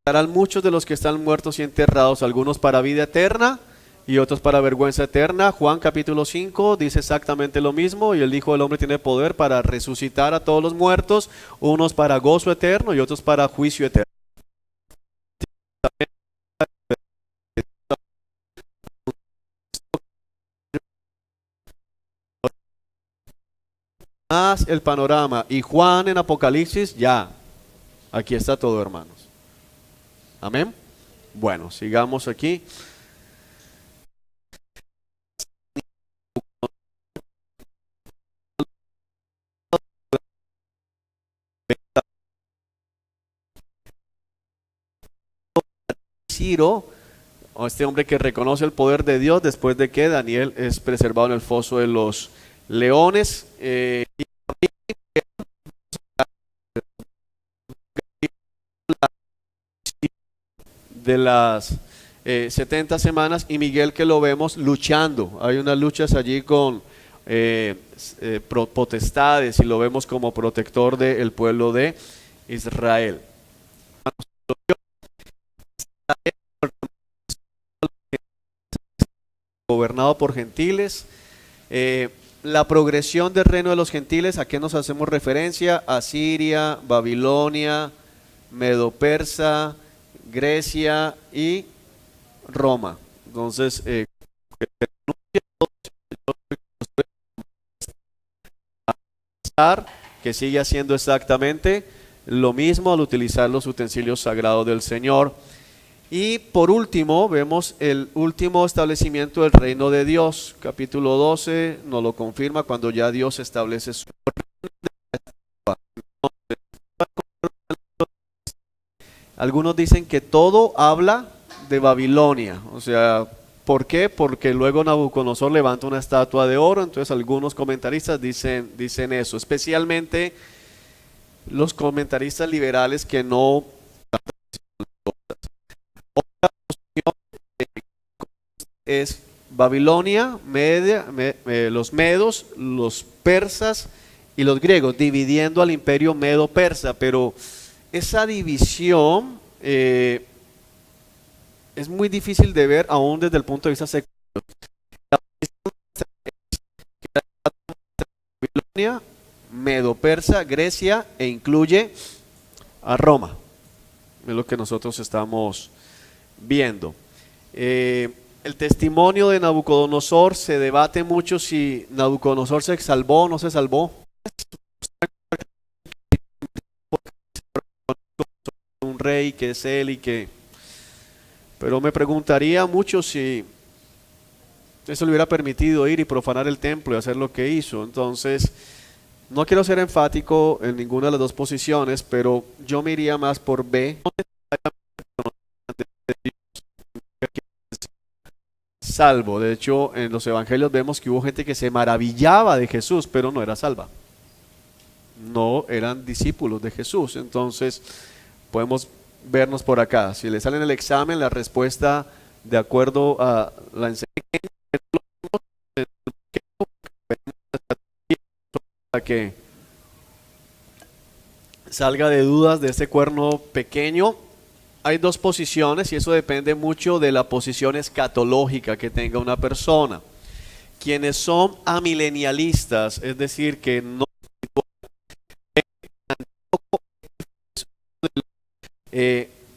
Estarán muchos de los que están muertos y enterrados, algunos para vida eterna y otros para vergüenza eterna. Juan capítulo 5 dice exactamente lo mismo, y el Hijo del Hombre tiene poder para resucitar a todos los muertos, unos para gozo eterno y otros para juicio eterno. Más el panorama, y Juan en Apocalipsis, ya, aquí está todo, hermanos. Amén. Bueno, sigamos aquí. Ciro, o este hombre que reconoce el poder de Dios después de que Daniel es preservado en el foso de los leones. De las 70 semanas, y Miguel, que lo vemos luchando. Hay unas luchas allí con potestades, y lo vemos como protector del pueblo de Israel. Gobernado por gentiles. La progresión del reino de los gentiles, ¿a qué nos hacemos referencia? Asiria, Babilonia, Medo-Persa, Grecia y Roma. Entonces, que sigue haciendo exactamente lo mismo al utilizar los utensilios sagrados del Señor. Y por último, vemos el último establecimiento del reino de Dios. Capítulo 12 nos lo confirma cuando ya Dios establece su reino. Algunos dicen que todo habla de Babilonia. O sea, ¿por qué? Porque luego Nabucodonosor levanta una estatua de oro. Entonces algunos comentaristas dicen eso. Especialmente los comentaristas liberales que no... es Babilonia, los medos, los persas y los griegos, dividiendo al imperio medo-persa, pero esa división es muy difícil de ver aún desde el punto de vista secular. Babilonia, medo-persa, Grecia e incluye a Roma. Es lo que nosotros estamos viendo. El testimonio de Nabucodonosor, se debate mucho si Nabucodonosor se salvó o no se salvó. Un rey que es él y que... Pero me preguntaría mucho si eso le hubiera permitido ir y profanar el templo y hacer lo que hizo. Entonces, no quiero ser enfático en ninguna de las dos posiciones, pero yo me iría más por B. Salvo. De hecho, en los evangelios vemos que hubo gente que se maravillaba de Jesús, pero no era salva. No eran discípulos de Jesús. Entonces, podemos vernos por acá. Si le sale en el examen la respuesta de acuerdo a la enseñanza, para que salga de dudas de este cuerno pequeño. Hay dos posiciones y eso depende mucho de la posición escatológica que tenga una persona. Quienes son amilenialistas, es decir, que no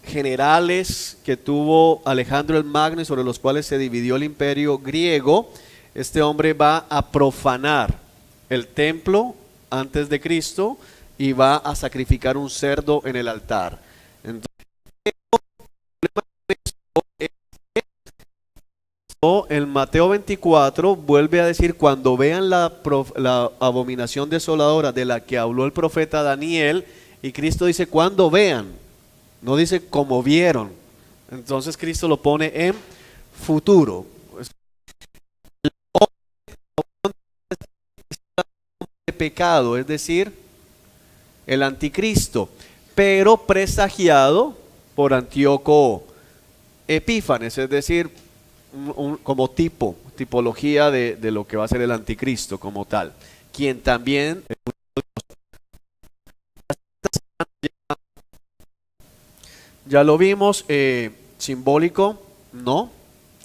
generales que tuvo Alejandro el Magno y sobre los cuales se dividió el imperio griego, este hombre va a profanar el templo antes de Cristo y va a sacrificar un cerdo en el altar. Entonces, en Mateo 24 vuelve a decir: cuando vean la abominación desoladora de la que habló el profeta Daniel, y Cristo dice cuando vean, no dice como vieron. Entonces Cristo lo pone en futuro. De pecado, es decir, el anticristo, pero presagiado por Antíoco Epífanes, es decir, como tipología de lo que va a ser el anticristo como tal, quien también ya lo vimos. Simbólico, no,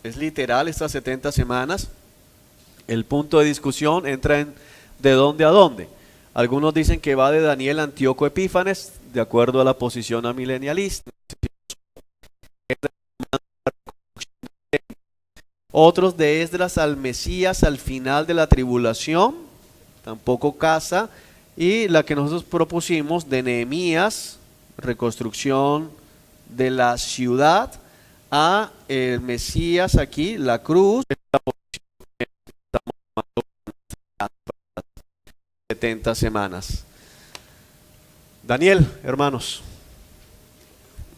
es literal estas 70 semanas. El punto de discusión entra en de dónde a dónde. Algunos dicen que va de Daniel a Antíoco Epífanes, de acuerdo a la posición amilenialista. Otros de Esdras al Mesías al final de la tribulación, tampoco casa. Y la que nosotros propusimos de Nehemías, reconstrucción de la ciudad, a el Mesías aquí, la cruz, 70 semanas. Daniel, hermanos,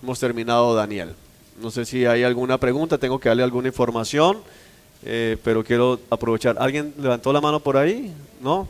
hemos terminado Daniel. No sé si hay alguna pregunta, tengo que darle alguna información, pero quiero aprovechar. ¿Alguien levantó la mano por ahí? ¿No?